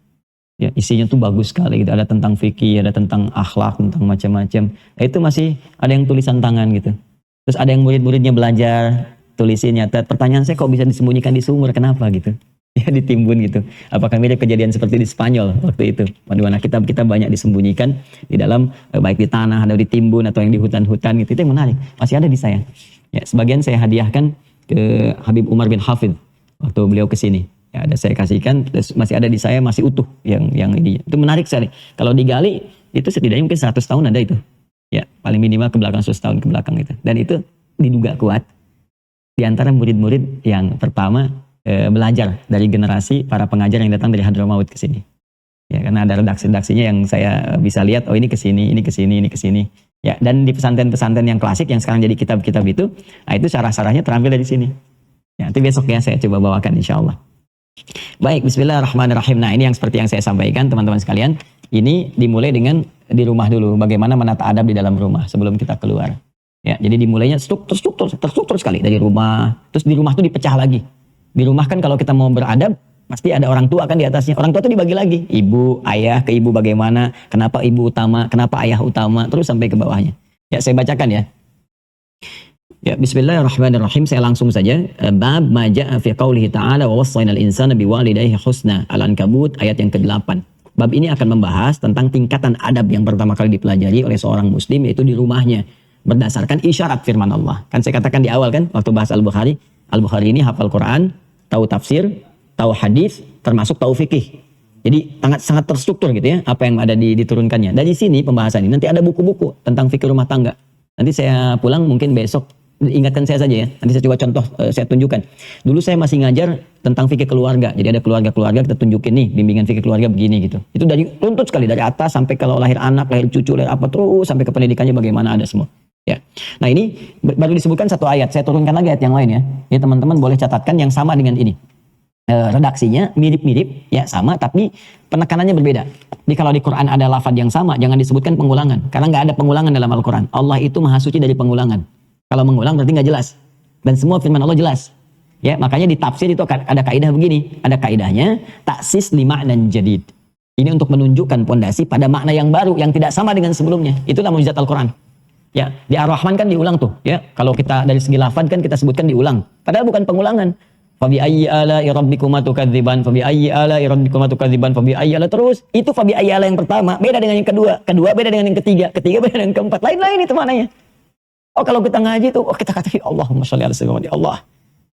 Ya isinya tuh bagus sekali, gitu. Ada tentang fikih, ada tentang akhlak, tentang macam-macam. Itu masih ada yang tulisan tangan gitu. Terus ada yang murid-muridnya belajar. Tulisin nyata. Pertanyaan saya kok bisa disembunyikan di sumur, kenapa gitu? Ya ditimbun gitu. Apakah mirip kejadian seperti di Spanyol waktu itu? Di mana kitab-kitab banyak disembunyikan di dalam baik di tanah atau ditimbun atau yang di hutan-hutan gitu. Itu yang menarik. Masih ada di saya. Ya, sebagian saya hadiahkan ke Habib Umar bin Hafidh waktu beliau ke sini. Ya, ada saya kasihkan, terus masih ada di saya, masih utuh yang ini. Itu menarik sekali. Kalau digali itu setidaknya mungkin 100 tahun ada itu. Ya, paling minimal ke belakang 100 tahun ke belakang itu. Dan itu diduga kuat di antara murid-murid yang pertama belajar dari generasi para pengajar yang datang dari Hadramaut ke sini. Ya, karena ada redaksi-redaksinya yang saya bisa lihat, oh ini ke sini, ini ke sini, ini ke sini. Ya, dan di pesantren-pesantren yang klasik yang sekarang jadi kitab-kitab itu, nah itu syarah-syarahnya terambil dari sini. Ya, nanti besok ya saya coba bawakan insya Allah. Baik, bismillahirrahmanirrahim. Nah, ini yang seperti yang saya sampaikan teman-teman sekalian, ini dimulai dengan di rumah dulu, bagaimana menata adab di dalam rumah sebelum kita keluar. Ya, jadi dimulainya terstruktur sekali dari rumah. Terus di rumah tuh dipecah lagi. Di rumah kan kalau kita mau beradab, pasti ada orang tua kan di atasnya. Orang tua tuh dibagi lagi. Ibu, ayah, ke ibu bagaimana, kenapa ibu utama, kenapa ayah utama, terus sampai ke bawahnya. Ya, saya bacakan ya. Ya, bismillahirrahmanirrahim. Saya langsung saja. Bab ma ja'a fi qaulihi ta'ala wa wassaynal insana biwalidayhi husna. Al-Ankabut ayat yang ke-8. Bab ini akan membahas tentang tingkatan adab yang pertama kali dipelajari oleh seorang muslim, yaitu di rumahnya. Berdasarkan isyarat firman Allah. Kan saya katakan di awal kan, waktu bahas Al-Bukhari. Al-Bukhari ini hafal Quran, tahu tafsir, tahu hadis, termasuk tahu fikih. Jadi sangat terstruktur gitu ya, apa yang ada diturunkannya. Dari sini pembahasan ini, nanti ada buku-buku tentang fikih rumah tangga. Nanti saya pulang mungkin besok, ingatkan saya saja ya. Nanti saya coba contoh, saya tunjukkan. Dulu saya masih ngajar tentang fikih keluarga. Jadi ada keluarga-keluarga, kita tunjukin nih, bimbingan fikih keluarga begini gitu. Itu dari runtut sekali, dari atas sampai kalau lahir anak, lahir cucu, lahir apa, terus sampai ke pendidikannya bagaimana ada semua. Ya. Nah ini baru disebutkan satu ayat, saya turunkan lagi ayat yang lain ya. Ya teman-teman boleh catatkan yang sama dengan ini. Redaksinya mirip-mirip, ya sama, tapi penekanannya berbeda. Jadi kalau di Quran ada lafaz yang sama, jangan disebutkan pengulangan. Karena nggak ada pengulangan dalam Al-Quran. Allah itu maha suci dari pengulangan. Kalau mengulang berarti nggak jelas. Dan semua firman Allah jelas. Ya, makanya di tafsir itu ada kaidah begini. Ada kaidahnya, taksis lima dan jadid. Ini untuk menunjukkan pondasi pada makna yang baru, yang tidak sama dengan sebelumnya. Itulah mukjizat Al-Quran. Ya, di Ar-Rahman kan diulang tuh, ya. Kalau kita dari segi lafaz kan kita sebutkan diulang. Padahal bukan pengulangan. Fabi ayyi ala'i rabbikuma tukadziban, fabi ayyi ala'i rabbikuma tukadziban, fabi ayyi ala terus. Itu fabi ayyi ala yang pertama beda dengan yang kedua, kedua beda dengan yang ketiga, ketiga beda dengan yang keempat. Lain-lain itu maknanya. Oh, kalau kita ngaji tuh, oh kita kata Allahumma sholli ala sayyidina Allah.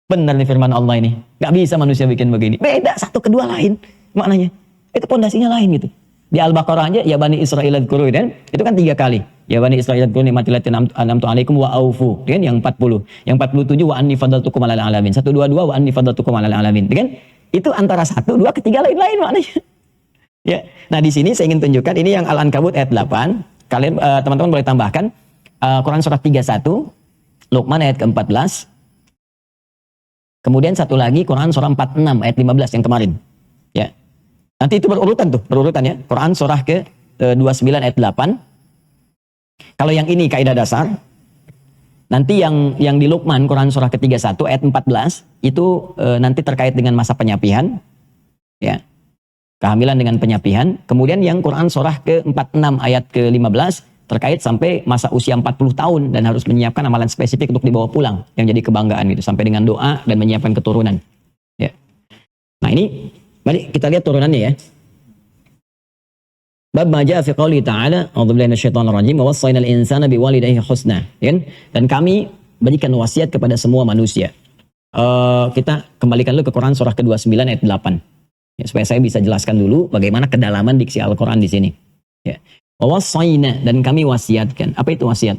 Benar nih firman Allah ini. Enggak bisa manusia bikin begini. Beda, satu kedua lain maknanya. Itu pondasinya lain gitu. Di Al-Baqarah aja ya Bani Israil dzkuru kan itu kan 3 kali. Ya Bani Israil dzkuru nikmati allati an'amtu 'alaikum wa aufu. Kan yang 40. Yang 47 wa anni fadaltukum 'alal alamin. 122 wa anni fadaltukum 'alal alamin. Kan itu antara 1, 2, ketiga lain-lain maknanya. Ya. Nah, di sini saya ingin tunjukkan ini yang Al-Ankabut ayat 8. Kalian teman-teman boleh tambahkan Quran surah 31, Luqman ayat ke-14. Kemudian satu lagi Quran surah 46 ayat 15 yang kemarin. Ya. Nanti itu berurutan ya. Quran surah ke-29 ayat 8. Kalau yang ini kaidah dasar. Nanti yang di Luqman Quran surah ke-31 ayat 14 itu nanti terkait dengan masa penyapihan. Ya. Kehamilan dengan penyapihan. Kemudian yang Quran surah ke-46 ayat ke-15 terkait sampai masa usia 40 tahun dan harus menyiapkan amalan spesifik untuk dibawa pulang yang jadi kebanggaan gitu sampai dengan doa dan menyiapkan keturunan. Ya. Nah, ini mari kita lihat turunannya ya. Bab ma jaa fi qouli ta'ala, a'udzubillahi minasyaitonir rajim, wa wassaynal insana biwalidayhi husna. Ya. Dan kami berikan wasiat kepada semua manusia. Kita kembalikan dulu ke Quran surah ke-29 ayat 8. Ya, supaya saya bisa jelaskan dulu bagaimana kedalaman diksi Al-Quran di sini. Ya. Wawassayna, dan kami wasiatkan. Apa itu wasiat?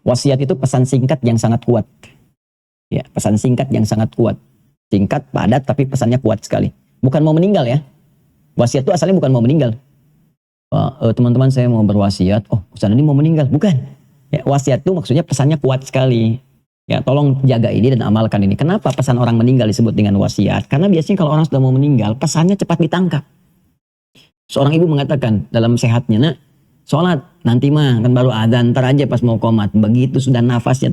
Wasiat itu pesan singkat yang sangat kuat. Ya, pesan singkat yang sangat kuat. Singkat, padat, tapi pesannya kuat sekali. Bukan mau meninggal ya. Wasiat itu asalnya bukan mau meninggal. Teman-teman saya mau berwasiat. Oh, Ustaz ini mau meninggal. Bukan. Ya, wasiat itu maksudnya pesannya kuat sekali. Ya, tolong jaga ini dan amalkan ini. Kenapa pesan orang meninggal disebut dengan wasiat? Karena biasanya kalau orang sudah mau meninggal, pesannya cepat ditangkap. Seorang ibu mengatakan dalam sehatnya, nak, sholat nanti mah kan baru adzan, ntar aja pas mau qomat. Begitu sudah nafasnya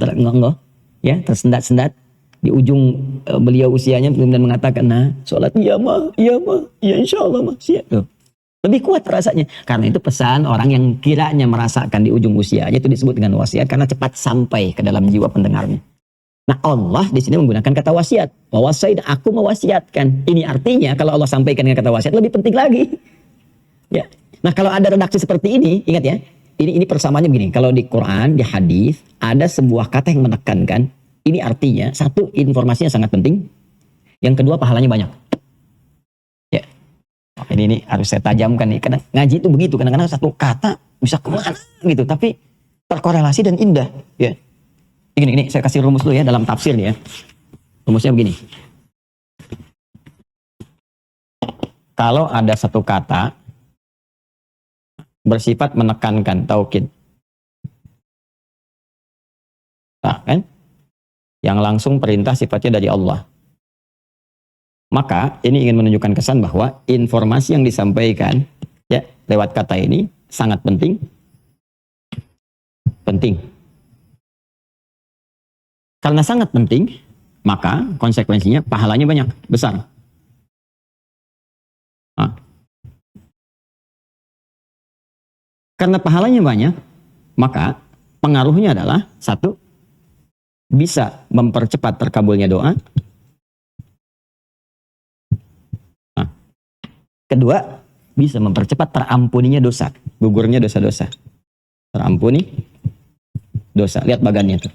ya tersendat-sendat di ujung beliau usianya kemudian mengatakan, nah, sholat iya mah, iya insya Allah mah, siap tuh. Lebih kuat rasanya. Karena itu pesan orang yang kiranya merasakan di ujung usianya itu disebut dengan wasiat karena cepat sampai ke dalam jiwa pendengarnya. Nah, Allah di sini menggunakan kata wasiat. Wawasaid, aku mewasiatkan. Ini artinya kalau Allah sampaikan dengan kata wasiat lebih penting lagi. Ya. Nah, kalau ada redaksi seperti ini, ingat ya. Ini persamaannya begini. Kalau di Quran, di hadis ada sebuah kata yang menekankan. Ini artinya satu, informasinya sangat penting. Yang kedua, pahalanya banyak. Ya. Ini harus saya tajamkan nih. Kadang ngaji itu begitu. Kadang-kadang satu kata bisa kemana gitu. Tapi terkorelasi dan indah. Ya. Ini saya kasih rumus dulu ya dalam tafsir nih ya. Rumusnya begini. Kalau ada satu kata bersifat menekankan taukid. Nah, kan? Yang langsung perintah sifatnya dari Allah. Maka ini ingin menunjukkan kesan bahwa informasi yang disampaikan ya lewat kata ini sangat penting. Karena sangat penting, maka konsekuensinya pahalanya banyak, besar. Nah. Karena pahalanya banyak, maka pengaruhnya adalah satu, bisa mempercepat terkabulnya doa. Nah. Kedua, bisa mempercepat terampuninya dosa, gugurnya dosa-dosa. Terampuni dosa. Lihat bagannya tuh.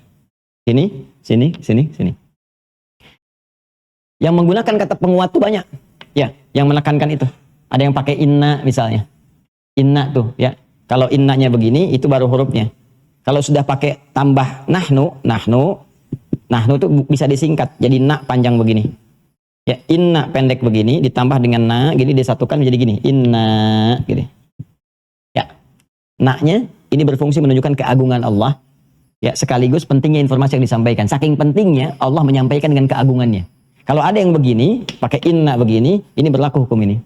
Sini. Yang menggunakan kata penguat tuh banyak. Ya, yang menekankan itu. Ada yang pakai inna misalnya. Inna tuh, ya. Kalau innanya begini, itu baru hurufnya. Kalau sudah pakai tambah nahnu tuh bisa disingkat. Jadi na panjang begini. Ya, inna pendek begini, ditambah dengan na, gini disatukan menjadi gini. Inna, gini. Ya, na-nya ini berfungsi menunjukkan keagungan Allah. Ya, sekaligus pentingnya informasi yang disampaikan. Saking pentingnya Allah menyampaikan dengan keagungannya. Kalau ada yang begini, pakai inna begini, ini berlaku hukum ini.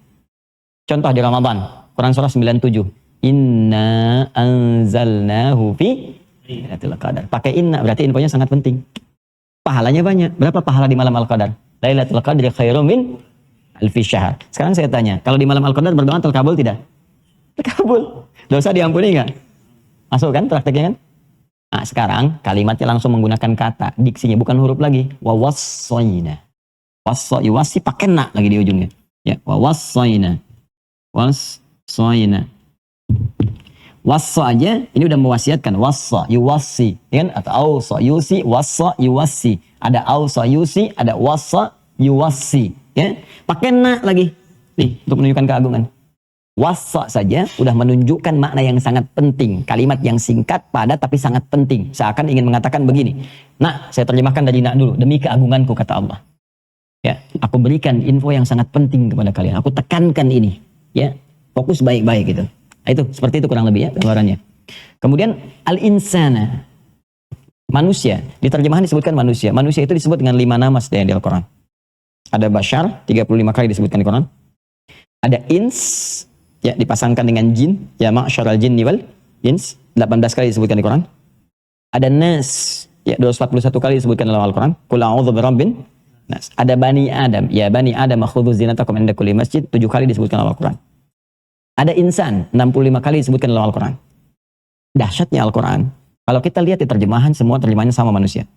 Contoh di Ramadan, Quran surah 97. Inna anzalnahu fi Lailatul Qadar. Pakai inna berarti infonya sangat penting. Pahalanya banyak. Berapa pahala di malam Al-Qadar? Lailatul Qadri khairum min alfi syahr. Sekarang saya tanya, kalau di malam Al-Qadar berdoa terkabul tidak? Terkabul. Dosa diampuni enggak? Masuk kan prakteknya kan? Nah, sekarang kalimatnya langsung menggunakan kata, diksinya bukan huruf lagi. Wa wassayna. Wasi pakai na lagi di ujungnya. Ya, wa wassayna. Wassayna. Wassa aja ini udah mewasiatkan. Wassa, yuwassi, kan? Atau ausa, yusi, wassa, yuwassi. Ada ausa, yusi, ada wassa, yuwassi, ya. Pakai na lagi. Nih, untuk menunjukkan keagungan. Wassa saja udah menunjukkan makna yang sangat penting. Kalimat yang singkat, padat, tapi sangat penting. Seakan ingin mengatakan begini. Nah, saya terjemahkan dari nak dulu. Demi keagunganku, kata Allah. Ya, aku berikan info yang sangat penting kepada kalian. Aku tekankan ini. Ya, fokus baik-baik gitu. Nah, itu, seperti itu kurang lebih ya gambarannya. Kemudian, al-insana. Manusia. Di terjemahan disebutkan manusia. Manusia itu disebut dengan 5 nama di Al-Quran. Ada bashar, 35 kali disebutkan di Quran. Ada ins, ya, dipasangkan dengan jin, ya, ma'syaral jinni wal ins, 18 kali disebutkan di Quran. Ada nas, ya, 241 kali disebutkan dalam Al-Quran. Qul a'udzu birabbin nas. Ada bani Adam, ya, bani Adam khudzu zinatakum inda kulli masjid, 7 kali disebutkan dalam Al-Quran. Ada insan 65 kali disebutkan dalam Al-Quran. Dahsyatnya Al-Quran. Kalau kita lihat di terjemahan, semua terjemahannya sama manusia.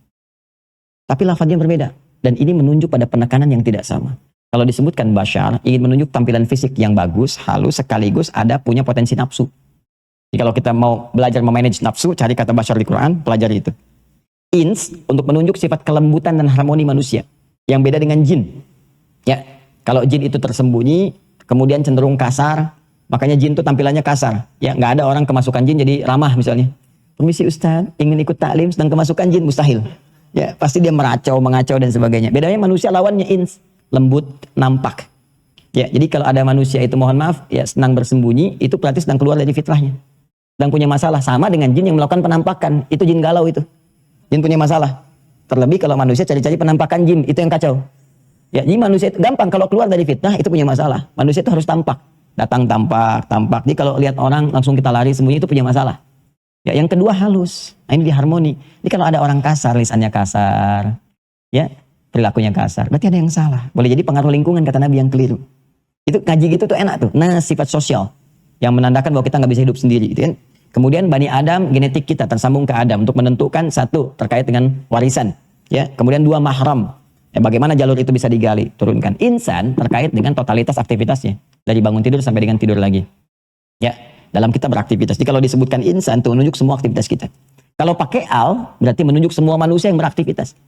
Tapi lafadznya berbeda. Dan ini menunjuk pada penekanan yang tidak sama. Kalau disebutkan bashar, ingin menunjuk tampilan fisik yang bagus, halus, sekaligus ada punya potensi nafsu. Jadi kalau kita mau belajar memanage nafsu, cari kata bashar di Quran, pelajari itu. Ins, untuk menunjuk sifat kelembutan dan harmoni manusia. Yang beda dengan jin. Ya, kalau jin itu tersembunyi, kemudian cenderung kasar, makanya jin itu tampilannya kasar. Ya, nggak ada orang kemasukan jin jadi ramah misalnya. Permisi Ustaz, ingin ikut taklim sedang kemasukan jin, mustahil. Ya, pasti dia meracau, mengacau dan sebagainya. Bedanya manusia lawannya ins, lembut, nampak. Ya, jadi kalau ada manusia itu mohon maaf, ya senang bersembunyi, itu berarti sedang keluar dari fitrahnya. Sedang punya masalah, sama dengan jin yang melakukan penampakan, itu jin galau itu. Jin punya masalah. Terlebih kalau manusia cari-cari penampakan jin, itu yang kacau. Ya, jadi manusia itu gampang kalau keluar dari fitnah itu punya masalah. Manusia itu harus tampak. Datang tampak. Jadi kalau lihat orang langsung kita lari sembunyi itu punya masalah. Ya, yang kedua halus. Nah, ini diharmoni. Jadi kalau ada orang kasar, lisannya kasar, ya, perilakunya kasar, berarti ada yang salah. Boleh jadi pengaruh lingkungan kata Nabi yang keliru. Itu ngaji gitu tuh enak tuh. Nah, sifat sosial yang menandakan bahwa kita nggak bisa hidup sendiri, gitu kan? Kemudian Bani Adam, genetik kita tersambung ke Adam untuk menentukan satu terkait dengan warisan, ya. Kemudian dua mahram. Ya, bagaimana jalur itu bisa digali, turunkan. Insan terkait dengan totalitas aktivitasnya dari bangun tidur sampai dengan tidur lagi. Ya, dalam kita beraktivitas. Jadi kalau disebutkan insan itu menunjuk semua aktivitas kita. Kalau pakai al berarti menunjuk semua manusia yang beraktivitas.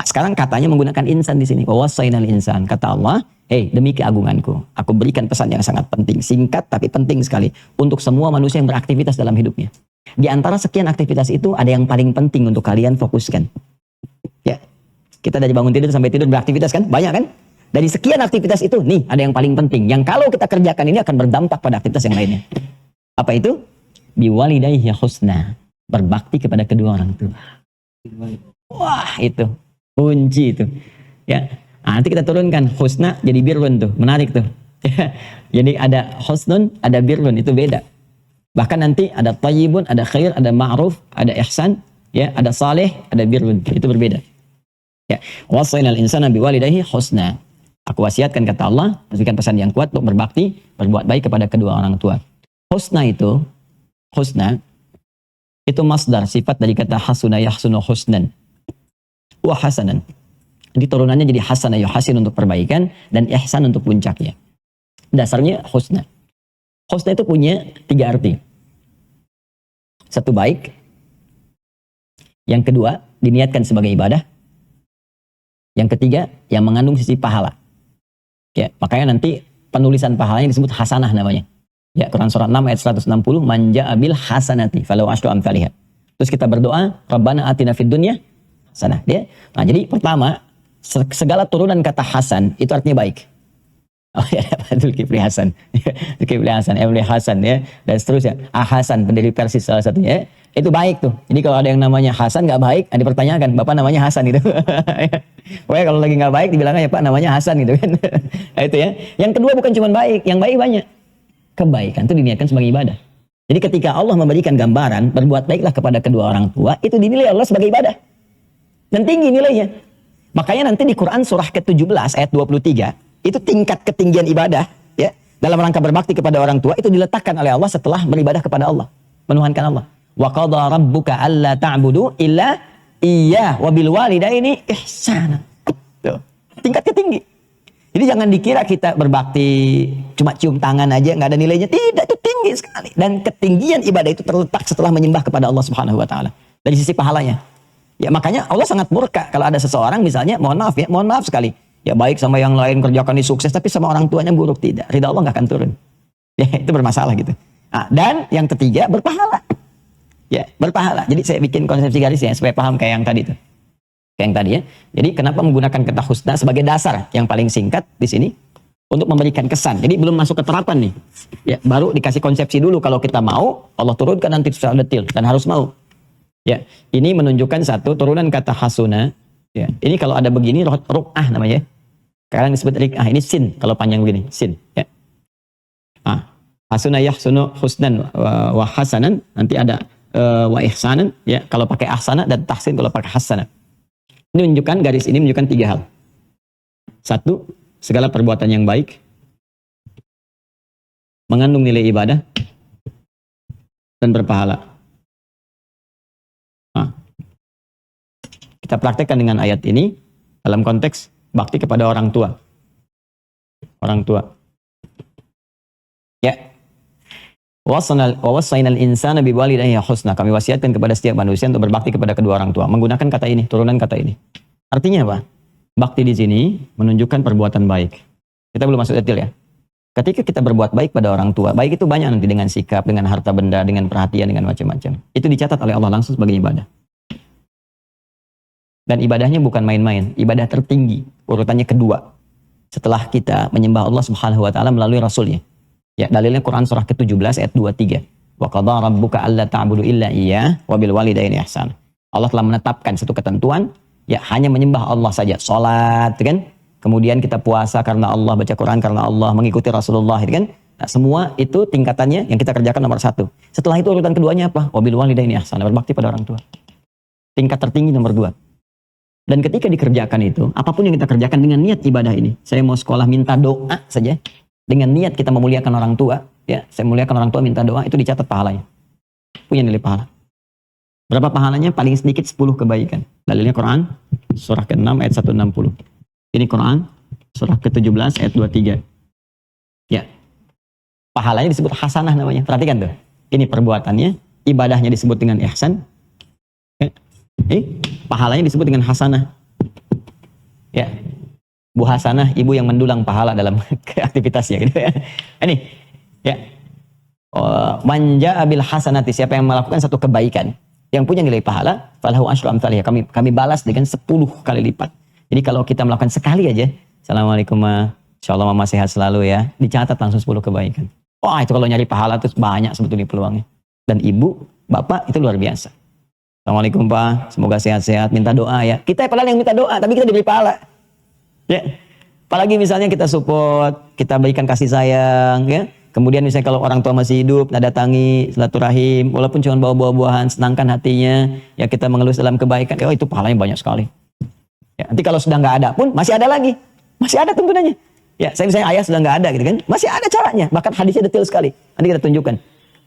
Nah, sekarang katanya menggunakan insan di sini. Wawasainal insan. Kata Allah, demi keagunganku, aku berikan pesan yang sangat penting, singkat tapi penting sekali untuk semua manusia yang beraktivitas dalam hidupnya. Di antara sekian aktivitas itu ada yang paling penting untuk kalian fokuskan. Ya, kita dari bangun tidur sampai tidur beraktivitas kan, banyak kan? Dari sekian aktivitas itu, nih ada yang paling penting. Yang kalau kita kerjakan ini akan berdampak pada aktivitas yang lainnya. Apa itu? Biwalidayhi husna. Berbakti kepada kedua orang tua. Wah, itu kunci itu. Ya. Nah, nanti kita turunkan husna jadi birrun tuh. Menarik tuh. Jadi ada husnun, ada birrun, itu beda. Bahkan nanti ada tayyibun, ada khair, ada ma'ruf, ada ihsan, ya, ada saleh, ada birrun. Itu berbeda. Ya. Wasainal insana biwalidayhi husna. Aku wasiatkan kata Allah, berikan pesan yang kuat untuk berbakti, berbuat baik kepada kedua orang tua. Husna itu masdar, sifat dari kata hasuna yahsunu husnan wa hasanan. Jadi turunannya jadi hasana yuhasin untuk perbaikan dan ihsan untuk puncaknya. Dasarnya husna. Husna itu punya 3 arti. Satu, baik. Yang kedua, diniatkan sebagai ibadah. Yang ketiga, yang mengandung sisi pahala. Ya, makanya nanti penulisan pahalanya disebut hasanah namanya. Ya, Quran surat 6 ayat 160, man ja'a bil hasanati falahu asyru amsalihha. Terus kita berdoa, Rabbana atina fid dunya hasanah, ya. Nah, jadi pertama, segala turunan kata hasan itu artinya baik. Oh ya, Zulkifli Hasan. Zulkifli Hasan, Emre Hasan, ya, dan seterusnya. Hasan, pendiri Persis salah satunya, ya. Itu baik tuh. Jadi kalau ada yang namanya Hasan nggak baik, dipertanyakan, Bapak namanya Hasan gitu. Pokoknya kalau lagi nggak baik dibilangnya, ya Pak namanya Hasan gitu kan. Nah, itu ya. Yang kedua bukan cuma baik, yang baik banyak. Kebaikan itu diniatkan sebagai ibadah. Jadi ketika Allah memberikan gambaran, berbuat baiklah kepada kedua orang tua, itu dinilai Allah sebagai ibadah. Dan tinggi nilainya. Makanya nanti di Quran surah ke-17 ayat 23, itu tingkat ketinggian ibadah, ya, dalam rangka berbakti kepada orang tua itu diletakkan oleh Allah setelah beribadah kepada Allah, menuhankan Allah. Wa qadha rabbuka alla ta'budu illa iyyah wa bil walidaini ihsana. Tuh, tingkat ketinggi. Jadi jangan dikira kita berbakti cuma cium tangan aja nggak ada nilainya. Tidak, itu tinggi sekali. Dan ketinggian ibadah itu terletak setelah menyembah kepada Allah Subhanahu wa taala. Dari sisi pahalanya. Ya, makanya Allah sangat murka kalau ada seseorang misalnya, mohon maaf sekali. Ya, baik sama yang lain, kerjakan ini sukses, tapi sama orang tuanya buruk, tidak. Ridha Allah nggak akan turun. Ya, itu bermasalah gitu. Nah, dan yang ketiga, berpahala. Ya, berpahala. Jadi saya bikin konsepsi garis ya supaya paham kayak yang tadi tuh. Kayak yang tadi ya. Jadi kenapa menggunakan kata husna sebagai dasar yang paling singkat di sini untuk memberikan kesan. Jadi belum masuk ke terapan nih. Ya, baru dikasih konsepsi dulu, kalau kita mau, Allah turunkan nanti secara detail dan harus mau. Ya, ini menunjukkan satu turunan kata hasuna. Ya, ini kalau ada begini ruk'ah namanya. Sekarang disebut rik'ah. Ini sin kalau panjang begini, sin. Ya. Hasuna yahsunu husnan wa hasanan. Nanti ada wa ihsanan. Ya, kalau pakai ahsana, dan tahsin kalau pakai hasanah. Ini menunjukkan, garis ini menunjukkan 3 hal. Satu, segala perbuatan yang baik mengandung nilai ibadah dan berpahala. Nah, kita praktekkan dengan ayat ini dalam konteks bakti kepada orang tua. Orang tua. Ya. Wasainal insana biwalidayhi husna. Kami wasiatkan kepada setiap manusia untuk berbakti kepada kedua orang tua. Menggunakan kata ini, turunan kata ini. Artinya apa? Bakti di sini menunjukkan perbuatan baik. Kita belum masuk detail ya. Ketika kita berbuat baik pada orang tua, baik itu banyak nanti dengan sikap, dengan harta benda, dengan perhatian, dengan macam-macam. Itu dicatat oleh Allah langsung sebagai ibadah. Dan ibadahnya bukan main-main, ibadah tertinggi, urutannya kedua. Setelah kita menyembah Allah Subhanahu wa taala melalui rasulnya. Ya, dalilnya Quran surah ke-17 ayat 23. Wa qadha rabbuka alla ta'budu illa iyyah wa bil walidayni ihsan. Allah telah menetapkan satu ketentuan, ya hanya menyembah Allah saja, salat, kan? Kemudian kita puasa karena Allah, baca Quran karena Allah, mengikuti Rasulullah, kan? Nah, semua itu tingkatannya yang kita kerjakan nomor 1. Setelah itu urutan keduanya apa? Wa bil walidayni ihsan, berbakti pada orang tua. Tingkat tertinggi nomor 2. Dan ketika dikerjakan itu, apapun yang kita kerjakan dengan niat ibadah ini, saya mau sekolah minta doa saja, dengan niat kita memuliakan orang tua, ya, saya muliakan orang tua minta doa, itu dicatat pahalanya. Punya nilai pahala. Berapa pahalanya? Paling sedikit 10 kebaikan. Dalilnya Quran, surah ke-6 ayat 160. Ini Quran, surah ke-17 ayat 23. Ya. Pahalanya disebut hasanah namanya. Perhatikan tuh. Ini perbuatannya, ibadahnya disebut dengan ihsan. Pahalanya disebut dengan hasanah. Ya. Bu Hasanah, ibu yang mendulang pahala dalam aktivitasnya gitu ya. Ini ya. Manja abil hasanati, siapa yang melakukan satu kebaikan yang punya nilai pahala, falahu asyru amsalihha, kami balas dengan 10 kali lipat. Jadi kalau kita melakukan sekali aja, assalamualaikum ma, insyaallah mama sehat selalu ya, dicatat langsung 10 kebaikan. Wah, itu kalau nyari pahala tuh banyak sebetulnya peluangnya. Dan ibu, bapak itu luar biasa. Assalamualaikum Pak, semoga sehat-sehat, minta doa ya. Kita padahal yang minta doa, tapi kita diberi pahala. Ya. Apalagi misalnya kita support, kita berikan kasih sayang, ya. Kemudian misalnya kalau orang tua masih hidup, datangi, silaturahim, walaupun cuma bawa buah-buahan, senangkan hatinya, ya kita mengelus dalam kebaikan, oh itu pahalanya banyak sekali. Ya, nanti kalau sudah nggak ada pun, masih ada lagi. Masih ada tuntunannya. Ya, saya misalnya ayah sudah nggak ada gitu kan, masih ada caranya. Bahkan hadisnya detail sekali. Nanti kita tunjukkan.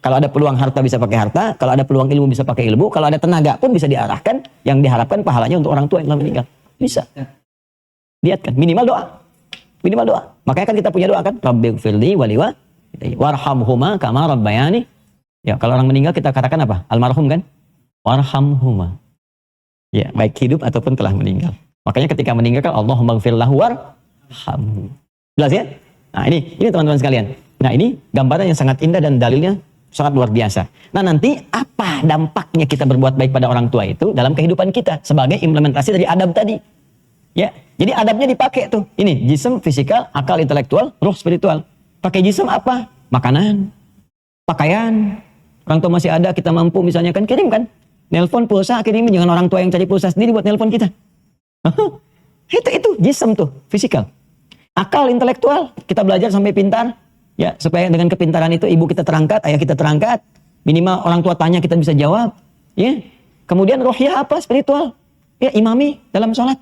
Kalau ada peluang harta bisa pakai harta, kalau ada peluang ilmu bisa pakai ilmu, kalau ada tenaga pun bisa diarahkan, yang diharapkan pahalanya untuk orang tua yang telah meninggal. Bisa. Lihat kan, minimal doa. Minimal doa. Makanya kan kita punya doa kan, Rabbighfirli wa warhamhuma kama rabbayani. Ya, kalau orang meninggal kita katakan apa? Almarhum kan? Warhamhuma. Ya, baik hidup ataupun telah meninggal. Makanya ketika meninggal kan Allahumma ighfir lahu warhamhu. Jelas ya? Nah, ini teman-teman sekalian. Nah, ini gambaran yang sangat indah dan dalilnya sangat luar biasa. Nah, nanti apa dampaknya kita berbuat baik pada orang tua itu dalam kehidupan kita sebagai implementasi dari adab tadi? Ya, jadi adabnya dipakai tuh. Ini jism, fisikal, akal, intelektual, ruh, spiritual. Pakai jism apa? Makanan, pakaian. Orang tua masih ada, kita mampu misalnya kan kirim kan. Nelpon pulsa, kirimin, jangan orang tua yang cari pulsa sendiri buat nelpon kita. Itu jism tuh, fisikal. Akal, intelektual, kita belajar sampai pintar. Ya, supaya dengan kepintaran itu ibu kita terangkat, ayah kita terangkat. Minimal orang tua tanya kita bisa jawab. Ya. Kemudian rohiyah apa? Spiritual. Ya, imami dalam sholat.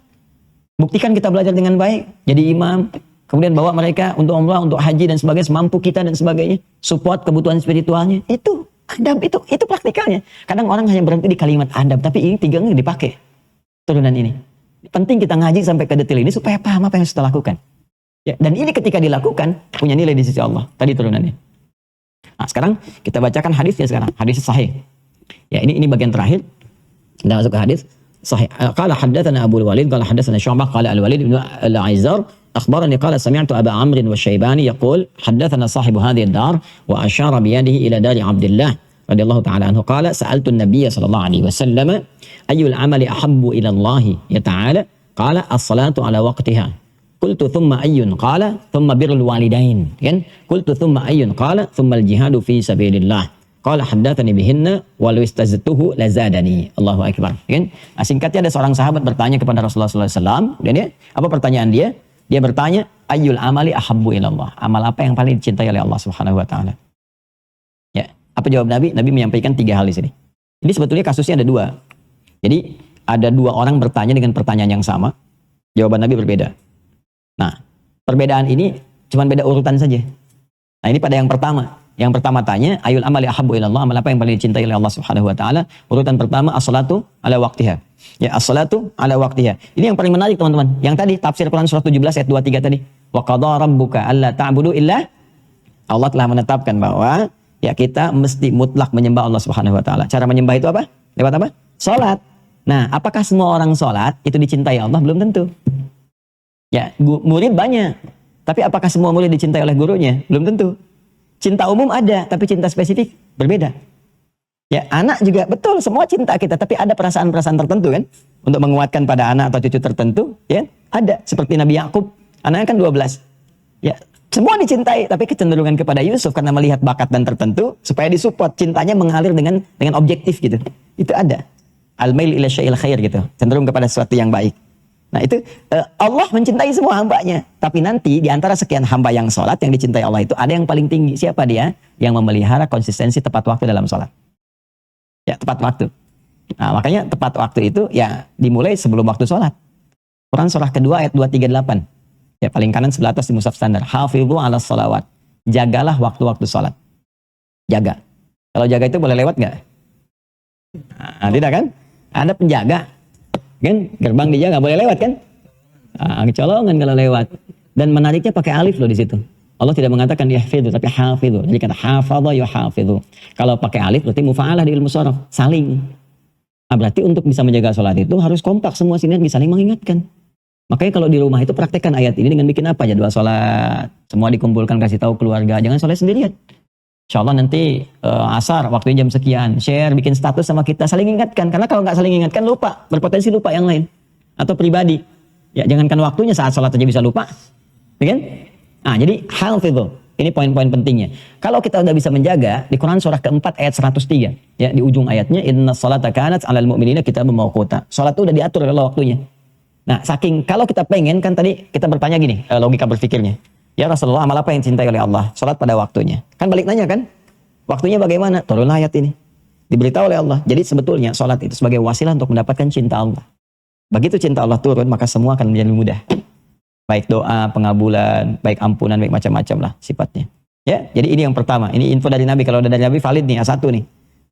Buktikan kita belajar dengan baik, jadi imam, kemudian bawa mereka untuk umrah, untuk haji dan sebagainya, semampu kita dan sebagainya, support kebutuhan spiritualnya. Itu adab, itu praktikalnya. Kadang orang hanya berhenti di kalimat adab, tapi ini 3 dipakai turunan ini. Penting kita ngaji sampai ke detail ini supaya paham apa yang harus kita lakukan. Ya, dan ini ketika dilakukan punya nilai di sisi Allah. Tadi turunannya. Nah, sekarang kita bacakan hadisnya sekarang, hadis sahih. Ya, ini bagian terakhir. Kita masuk ke hadis. صحيح قال حدثنا أبو الوليد قال حدثنا شعبة قال الوليد بن العيزار أخبرني قال سمعت أبا عمرو والشيباني يقول حدثنا صاحب هذه الدار وأشار بيده إلى دار عبد الله رضي الله تعالى عنه قال سألت النبي صلى الله عليه وسلم أي العمل أحب إلى الله تعالى قال الصلاة على وقتها قلت ثم أي قال ثم بر الوالدين قلت ثم أي قال ثم الجهاد في سبيل الله Qala haddatsani bihinna walau istaztuhu lazadani. Allahu akbar. Kan? Nah, singkatnya ada seorang sahabat bertanya kepada Rasulullah SAW. Dan ya, apa pertanyaan dia? Dia bertanya, ayyul amali ahabbu ilallah. Amal apa yang paling dicintai oleh Allah Subhanahu wa taala? Ya, apa jawab Nabi? Nabi menyampaikan 3 hal di sini. Ini sebetulnya kasusnya ada 2. Jadi, ada 2 orang bertanya dengan pertanyaan yang sama. Jawaban Nabi berbeda. Nah, perbedaan ini cuma beda urutan saja. Nah, ini pada yang pertama. Yang pertama tanya, ayul amali ahabbu ilallah, amal apa yang paling dicintai oleh Allah Subhanahu wa taala? Urutan pertama as-salatu ala waqtiha. Ya, as-salatu ala waqtiha. Ini yang paling menarik, teman-teman. Yang tadi tafsir Quran surah 17 ayat 23 tadi. Wa qadha rabbuka alla ta'budu illa, Allah telah menetapkan bahwa ya kita mesti mutlak menyembah Allah Subhanahu wa taala. Cara menyembah itu apa? Lewat apa? Salat. Nah, apakah semua orang salat itu dicintai Allah? Belum tentu. Ya, murid banyak. Tapi apakah semua murid dicintai oleh gurunya? Belum tentu. Cinta umum ada, tapi cinta spesifik berbeda. Ya, anak juga betul, semua cinta kita, tapi ada perasaan-perasaan tertentu kan, untuk menguatkan pada anak atau cucu tertentu, ya, ada. Seperti Nabi Yakub, anaknya kan 12. Ya, semua dicintai, tapi kecenderungan kepada Yusuf karena melihat bakat dan tertentu, supaya disupport, cintanya mengalir dengan objektif gitu. Itu ada. Al-mail ila syai'il khair gitu, cenderung kepada sesuatu yang baik. Nah itu Allah mencintai semua hambanya. Tapi nanti di antara sekian hamba yang sholat, yang dicintai Allah itu ada yang paling tinggi. Siapa dia? Yang memelihara konsistensi tepat waktu dalam sholat. Ya, tepat waktu. Nah, makanya tepat waktu itu ya dimulai sebelum waktu sholat. Quran surah kedua ayat 238. Ya, paling kanan sebelah atas di mushaf standar. Hafidhu ala sholawat. Jagalah waktu-waktu sholat. Jaga. Kalau jaga itu boleh lewat nggak? Nah, tidak kan? Ada penjaga. Kan gerbang dijaga, nggak boleh lewat kan? Kecolongan kalau lewat. Dan menariknya pakai alif loh di situ. Allah tidak mengatakan yahfidhu, tapi hafidhu. Jadi kata hafadha yuhafidhu. Kalau pakai alif berarti mufa'alah di ilmu sharaf, saling. Nah, berarti untuk bisa menjaga sholat itu harus kompak, semua sinergi saling mengingatkan. Makanya kalau di rumah itu praktekkan ayat ini dengan bikin apa? Jadwal sholat. Semua dikumpulkan, kasih tahu keluarga. Jangan sholat sendirian. Insya Allah nanti asar, waktunya jam sekian. Share, bikin status sama kita, saling ingatkan. Karena kalau nggak saling ingatkan, lupa. Berpotensi lupa yang lain. Atau pribadi. Ya, jangankan waktunya, saat sholat aja bisa lupa. Ya kan? Nah, jadi hafidhu. Ini poin-poin pentingnya. Kalau kita udah bisa menjaga, di Quran surah keempat ayat 103. Ya, di ujung ayatnya, inna sholata kanat 'alal mu'minina kitabun mawquta. Sholat itu udah diatur oleh waktunya. Nah, saking, kalau kita pengen, kan tadi kita bertanya gini, logika berpikirnya. Ya Rasulullah, amal apa yang dicintai oleh Allah? Sholat pada waktunya. Kan balik nanya kan? Waktunya bagaimana? Turunlah ayat ini. Diberitahu oleh Allah. Jadi sebetulnya sholat itu sebagai wasilah untuk mendapatkan cinta Allah. Begitu cinta Allah turun, maka semua akan menjadi mudah. Baik doa, pengabulan, baik ampunan, baik macam-macam lah sifatnya. Ya, jadi ini yang pertama. Ini info dari Nabi. Kalau dari Nabi valid nih, A1 nih.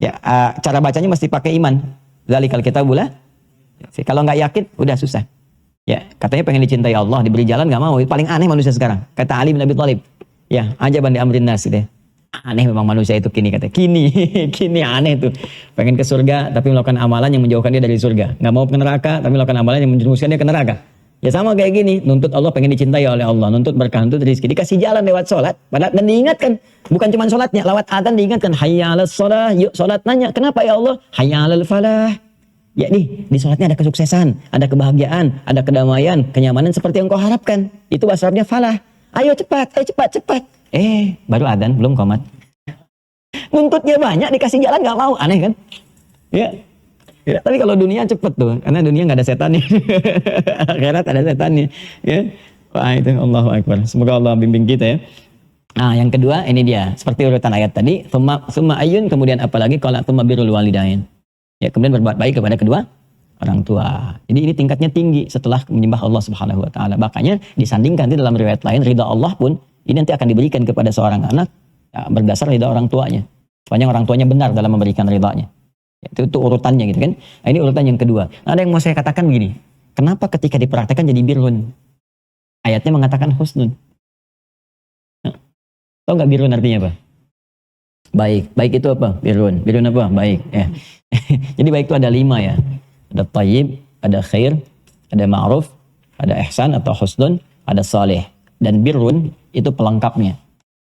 Ya, cara bacanya mesti pakai iman. Dzalikal kitabul la. Kalau nggak yakin, udah susah. Ya, katanya pengen dicintai Allah, diberi jalan nggak mau. Itu paling aneh manusia sekarang. Kata Ali bin Abi Thalib. Ya, ajaban di amrin nas deh. Aneh memang manusia itu kini, kata. Kini aneh tuh. Pengen ke surga tapi melakukan amalan yang menjauhkan dia dari surga. Nggak mau ke neraka tapi melakukan amalan yang menjerumuskan dia ke neraka. Ya sama kayak gini, nuntut Allah pengen dicintai oleh Allah, nuntut berkah, nuntut rezeki, dikasih jalan lewat sholat, dan diingatkan, bukan cuma sholatnya, lewat adzan diingatkan, hayya 'alas shalah, yuk sholat, nanya, kenapa ya Allah? Hayya 'alal falah. Ya nih, di sholatnya ada kesuksesan, ada kebahagiaan, ada kedamaian, kenyamanan seperti yang kau harapkan. Itu bahasa Arabnya falah. Ayo cepat, cepat. Baru adzan, belum qomat. Nuntutnya banyak, dikasih jalan nggak mau, aneh kan? Ya. Ya, tapi kalau dunia cepet tuh, karena dunia nggak ada setannya. Akhirat ada setannya. Ya. Wah itu Allahu Akbar. Semoga Allah bimbing kita ya. Nah yang kedua ini dia, seperti urutan ayat tadi, summa ayun, kemudian apalagi kalau summa birrul walidain. Ya, kemudian berbuat baik kepada kedua orang tua. Jadi ini tingkatnya tinggi setelah menyembah Allah Subhanahu wa taala. Makanya disandingkan di dalam riwayat lain, ridha Allah pun ini nanti akan diberikan kepada seorang anak ya, berdasar ridha orang tuanya. Sepanjang orang tuanya benar dalam memberikan ridhanya. Itu urutannya gitu kan. Nah, ini urutan yang kedua. Nah, ada yang mau saya katakan begini. Kenapa ketika dipraktekkan jadi birrun? Ayatnya mengatakan husnun. Nah, tahu nggak birrun artinya apa? Baik. Baik itu apa? Birrun. Birrun apa? Baik. Ya. Jadi baik itu ada 5 ya. Ada tayyib, ada khair, ada ma'ruf, ada ihsan atau husnun, ada saleh. Dan birrun itu pelengkapnya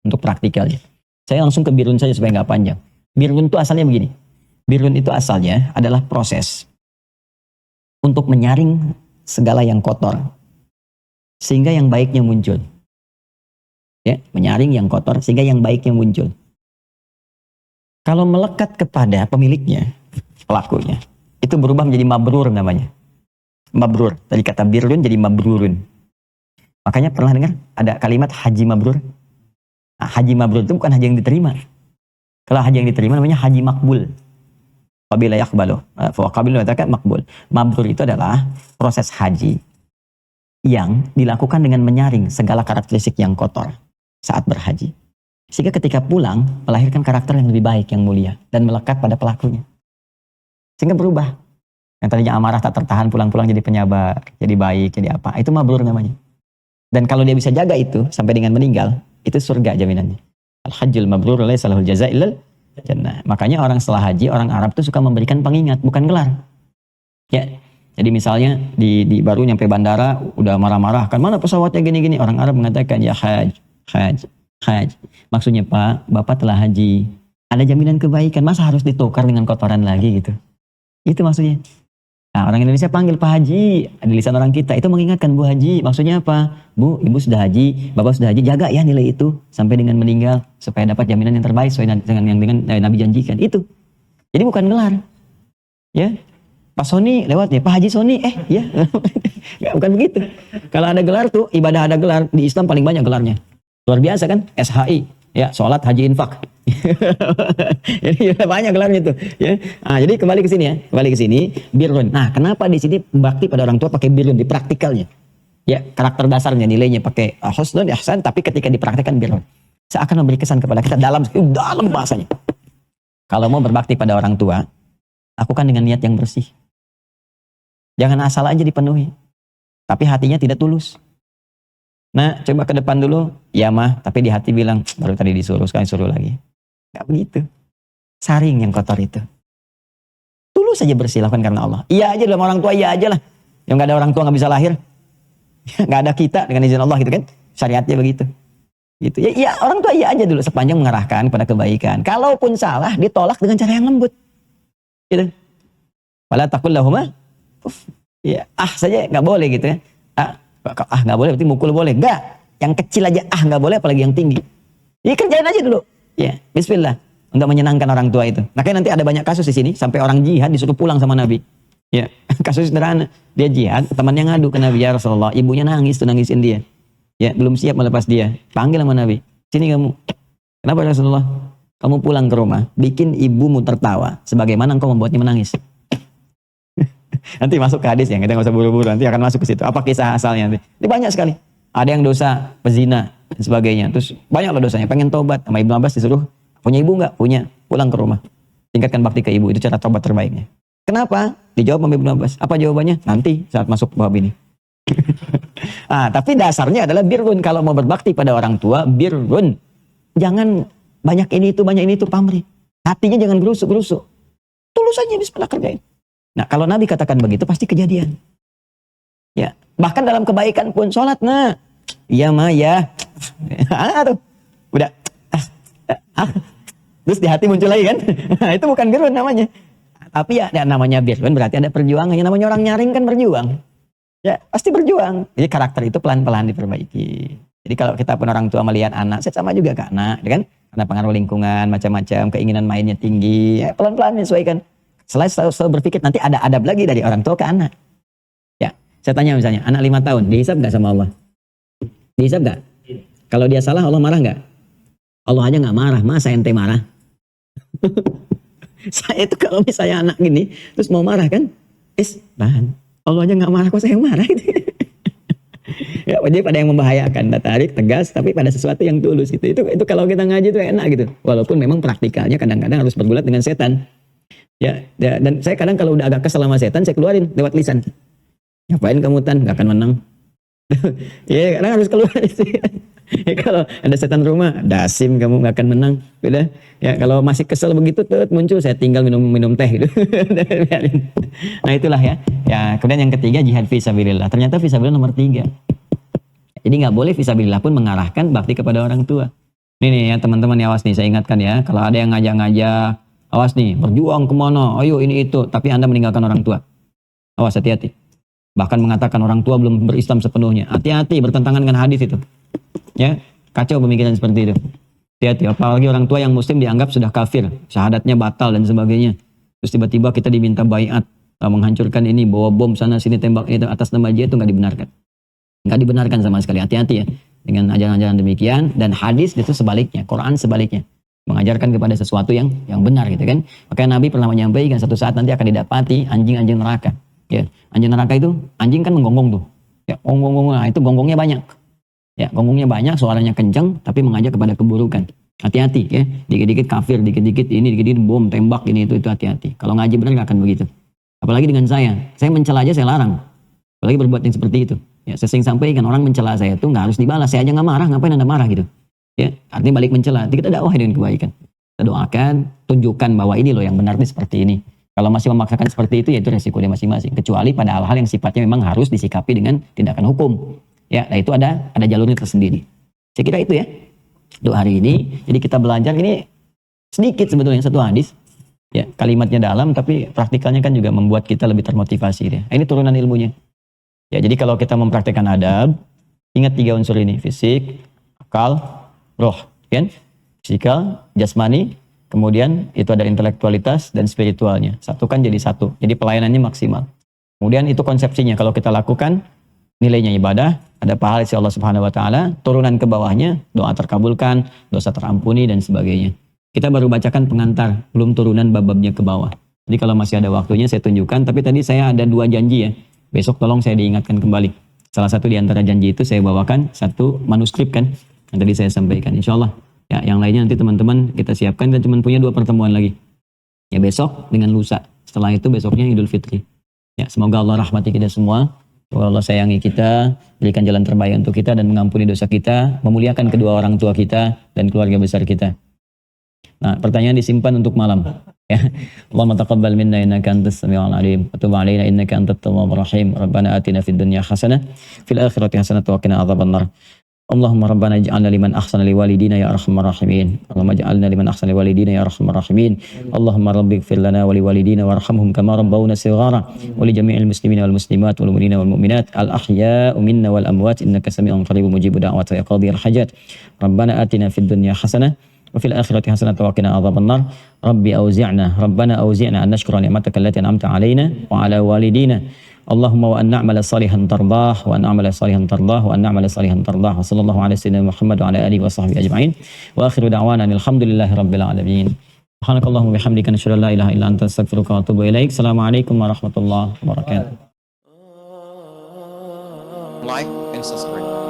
untuk praktikalnya. Saya langsung ke birrun saja supaya nggak panjang. Birrun itu asalnya begini. Birrun itu asalnya adalah proses untuk menyaring segala yang kotor sehingga yang baiknya muncul. Ya, menyaring yang kotor sehingga yang baiknya muncul. Kalau melekat kepada pemiliknya, pelakunya, itu berubah menjadi mabrur namanya. Mabrur. Dari kata birrun jadi mabrurun. Makanya pernah dengar ada kalimat haji mabrur? Nah, haji mabrur itu bukan haji yang diterima. Kalau haji yang diterima namanya haji makbul. Qabila yaqbalu. Fawaqabilu mengatakan makbul. Mabrur itu adalah proses haji yang dilakukan dengan menyaring segala karakteristik yang kotor saat berhaji. Sehingga ketika pulang, melahirkan karakter yang lebih baik, yang mulia. Dan melekat pada pelakunya. Sehingga berubah. Yang tadinya amarah tak tertahan, pulang-pulang jadi penyabar, jadi baik, jadi apa. Itu mabrur namanya. Dan kalau dia bisa jaga itu, sampai dengan meninggal, itu surga jaminannya. Al-hajjul mabrur laisa lahul jaza illal jannah. Makanya orang setelah haji, orang Arab tuh suka memberikan pengingat, bukan gelar. Ya. Jadi misalnya baru nyampe bandara, udah marah-marah, kan mana pesawatnya gini-gini. Orang Arab mengatakan, ya haj, haj, haj. Maksudnya Pak, Bapak telah haji. Ada jaminan kebaikan, masa harus ditukar dengan kotoran lagi gitu. Itu maksudnya. Nah, orang Indonesia panggil Pak Haji, di lisan orang kita itu mengingatkan Bu Haji. Maksudnya apa? Bu, Ibu sudah haji, Bapak sudah haji, jaga ya nilai itu sampai dengan meninggal supaya dapat jaminan yang terbaik sesuai dengan yang Nabi janjikan. Itu. Jadi bukan gelar. Ya. Pak Sony lewat ya, Pak Haji Sony, ya. Bukan begitu. Kalau ada gelar tuh, ibadah ada gelar, di Islam paling banyak gelarnya. Luar biasa kan? SHI, ya, sholat, haji, infak. Jadi banyak gelarnya tuh, ya. Nah, jadi kembali ke sini ya, birrun. Nah, kenapa di sini bakti pada orang tua pakai birrun di praktikalnya? Ya, karakter dasarnya nilainya pakai husnul ihsan, tapi ketika dipraktikkan birrun. Seakan memberi kesan kepada kita dalam bahasanya. Kalau mau berbakti pada orang tua, lakukan dengan niat yang bersih. Jangan asal aja dipenuhi. Tapi hatinya tidak tulus. Nah, coba ke depan dulu. Ya mah, tapi di hati bilang, baru tadi disuruh, sekarang suruh lagi. Gak begitu. Saring yang kotor itu. Tulus saja bersih, lakukan karena Allah. Iya aja dalam orang tua, iya aja lah. Yang gak ada orang tua gak bisa lahir. Gak ada kita dengan izin Allah gitu kan. Syariatnya begitu. Gitu. Ya, orang tua iya aja dulu sepanjang mengarahkan pada kebaikan. Kalaupun salah, ditolak dengan cara yang lembut. Gitu. Wala taqul lahuma ya, saja nggak boleh gitu ya. Nggak boleh berarti mukul boleh. Nggak. Yang kecil aja nggak boleh apalagi yang tinggi. Ya kerjain aja dulu. Ya, bismillah untuk menyenangkan orang tua itu. Makanya nanti ada banyak kasus di sini sampai orang jihad disuruh pulang sama Nabi. Ya, kasus sederhana. Dia jihad, temannya ngadu ke Nabi, ya Rasulullah, ibunya nangis tuh nangisin dia. Ya, belum siap melepas dia. Panggil sama Nabi. Sini kamu. Kenapa Rasulullah? Kamu pulang ke rumah, bikin ibumu tertawa sebagaimana engkau membuatnya menangis. Nanti masuk ke hadis ya, kita nggak usah buru-buru, nanti akan masuk ke situ. Apa kisah asalnya nanti? Ini banyak sekali. Ada yang dosa pezina dan sebagainya. Terus banyak loh dosanya, pengen tobat. Sama Ibnu Abbas disuruh, punya ibu nggak? Punya. Pulang ke rumah. Tingkatkan bakti ke ibu, itu cara tobat terbaiknya. Kenapa? Dijawab sama Ibnu Abbas. Apa jawabannya? Nanti saat masuk bab ini. Tapi dasarnya adalah birrun. Kalau mau berbakti pada orang tua, birrun. Jangan banyak ini itu pamrih. Hatinya jangan gerusuk-gerusuk. Tulus aja bismillah kerjain. Nah, kalau Nabi katakan begitu pasti kejadian. Ya, bahkan dalam kebaikan pun sholat, nah, iya mah ya, tuh, udah, terus di hati muncul lagi kan, itu bukan birrun namanya. Tapi ya namanya birrun berarti ada perjuangan. Yang namanya orang nyaring kan berjuang. Ya, pasti berjuang. Jadi karakter itu pelan-pelan diperbaiki. Jadi kalau kita pun orang tua melihat anak, sama juga ke anak, kan? Karena pengaruh lingkungan, macam-macam, keinginan mainnya tinggi, ya, pelan-pelan menyesuaikan. Selalu berpikir nanti ada adab lagi dari orang tua ke anak. Ya, saya tanya misalnya, anak 5 tahun, dihisab gak sama Allah? Dihisab gak? Kalau dia salah, Allah marah gak? Allah aja gak marah, masa ente marah? Saya itu kalau misalnya anak gini, terus mau marah kan? Bahan, Allah aja gak marah, kok saya yang marah? Ya, jadi pada yang membahayakan, tarik, tegas, tapi pada sesuatu yang tulus gitu. Itu kalau kita ngaji itu enak gitu. Walaupun memang praktikalnya kadang-kadang harus bergulat dengan setan. Ya, dan saya kadang kalau udah agak kesel sama setan, saya keluarin lewat lisan. Ngapain kamu Tan? Gak akan menang. Ya, kadang harus keluar sih. Ya, kalau ada setan rumah, dasim kamu gak akan menang. Udah. Ya, kalau masih kesel begitu tuh muncul, saya tinggal minum teh gitu. Nah, itulah ya. Ya, kemudian yang ketiga jihad fisabilillah. Ternyata fisabilillah nomor 3. Jadi nggak boleh fisabilillah pun mengarahkan bakti kepada orang tua. Ini nih ya teman-teman ya, awas nih, saya ingatkan ya, kalau ada yang ngajak-ngajak, awas nih, berjuang kemana, ayo ini itu, tapi Anda meninggalkan orang tua. Awas, hati-hati. Bahkan mengatakan orang tua belum berislam sepenuhnya. Hati-hati, bertentangan dengan hadis itu. Ya, kacau pemikiran seperti itu. Hati-hati, apalagi orang tua yang muslim dianggap sudah kafir, syahadatnya batal dan sebagainya. Terus tiba-tiba kita diminta baiat, menghancurkan ini, bawa bom sana sini, tembak itu atas nama dia, itu nggak dibenarkan. Nggak dibenarkan sama sekali. Hati-hati ya dengan ajaran-ajaran demikian. Dan hadis itu sebaliknya, Quran sebaliknya, mengajarkan kepada sesuatu yang benar gitu kan. Makanya Nabi pernah menyampaikan satu saat nanti akan didapati anjing-anjing neraka. Ya, anjing neraka itu, anjing kan menggonggong tuh. Ya, gonggong, nah itu gonggongnya banyak. Ya, gonggongnya banyak, suaranya kencang, tapi mengajak kepada keburukan. Hati-hati ya, dikit-dikit kafir, dikit-dikit ini, dikit-dikit bom, tembak ini itu hati-hati. Kalau ngaji benar nggak akan begitu. Apalagi dengan saya mencela aja saya larang. Apalagi berbuat yang seperti itu. Ya, saya sering sampaikan orang mencela saya itu nggak harus dibalas. Saya aja nggak marah, ngapain anda marah gitu? Ya, artinya balik mencela. Nanti kita dakwah dengan kebaikan. Kita doakan, tunjukkan bahwa ini loh yang benar nih seperti ini. Kalau masih memaksakan seperti itu, ya itu resiko dia masing-masing. Kecuali pada hal-hal yang sifatnya memang harus disikapi dengan tindakan hukum. Ya, nah itu ada jalurnya tersendiri. Saya kira itu ya. Untuk hari ini, jadi kita belajar ini sedikit sebetulnya satu hadis. Ya, kalimatnya dalam tapi praktikalnya kan juga membuat kita lebih termotivasi ya. Ini turunan ilmunya. Ya, jadi kalau kita mempraktikkan adab, ingat 3 unsur ini, fisik, akal, roh, kan? Fisikal, jasmani, kemudian itu ada intelektualitas dan spiritualnya. Satukan jadi satu. Jadi pelayanannya maksimal. Kemudian itu konsepsinya kalau kita lakukan nilainya ibadah, ada pahala si Allah Subhanahu wa taala, turunan ke bawahnya doa terkabulkan, dosa terampuni dan sebagainya. Kita baru bacakan pengantar, belum turunan bab-babnya ke bawah. Jadi kalau masih ada waktunya saya tunjukkan, tapi tadi saya ada 2 janji ya. Besok tolong saya diingatkan kembali. Salah satu di antara janji itu saya bawakan satu manuskrip kan, yang tadi saya sampaikan. Insya Allah. Ya, yang lainnya nanti teman-teman kita siapkan, kita cuma punya 2 pertemuan lagi. Ya besok dengan lusa. Setelah itu besoknya Idul Fitri. Ya, semoga Allah rahmati kita semua. Semoga Allah sayangi kita, berikan jalan terbaik untuk kita dan mengampuni dosa kita, memuliakan kedua orang tua kita dan keluarga besar kita. Nah, pertanyaan disimpan untuk malam. Ya. Allahumma taqabbal minna innaka antas samiul alim wa tub alaina innaka antat tawwabur rahim. Rabbana atina fid dunya hasanah fil akhirati hasanah wa qina adzabannar. Allahumma rabbana ij'alna liman ahsana liwalidina ya arhamar rahimin. Allahumma ij'alna liman ahsana liwalidina ya arhamar rahimin. Allahumma rabbighfir lana wa liwalidina warhamhum kama rabbawna shighara wa li jami'il muslimina wal muslimat wal mu'minina wal mu'minat al ahya'u minna wal amwat innaka sami'un qaribun mujibud da'wat ya qadhiyal hajat. Rabbana atina fid dunya hasanah وفي الآخرة حسنة وقنا عذاب النار ربنا أوزعنا أن نشكر نعمتك التي أنعمت علينا وعلى والدينا اللهم وأن نعمل صالحا ترضاه وأن نعمل صالحا ترضاه وأن نعمل صالحا ترضاه وصلى الله على سيدنا محمد وعلى آله وصحبه أجمعين وآخر دعوانا الحمد لله رب العالمين سبحانك اللهم وبحمدك نشهد أن لا إله إلا أنت أستغفرك وأتوب إليك السلام عليكم ورحمة الله وبركاته. Like and subscribe.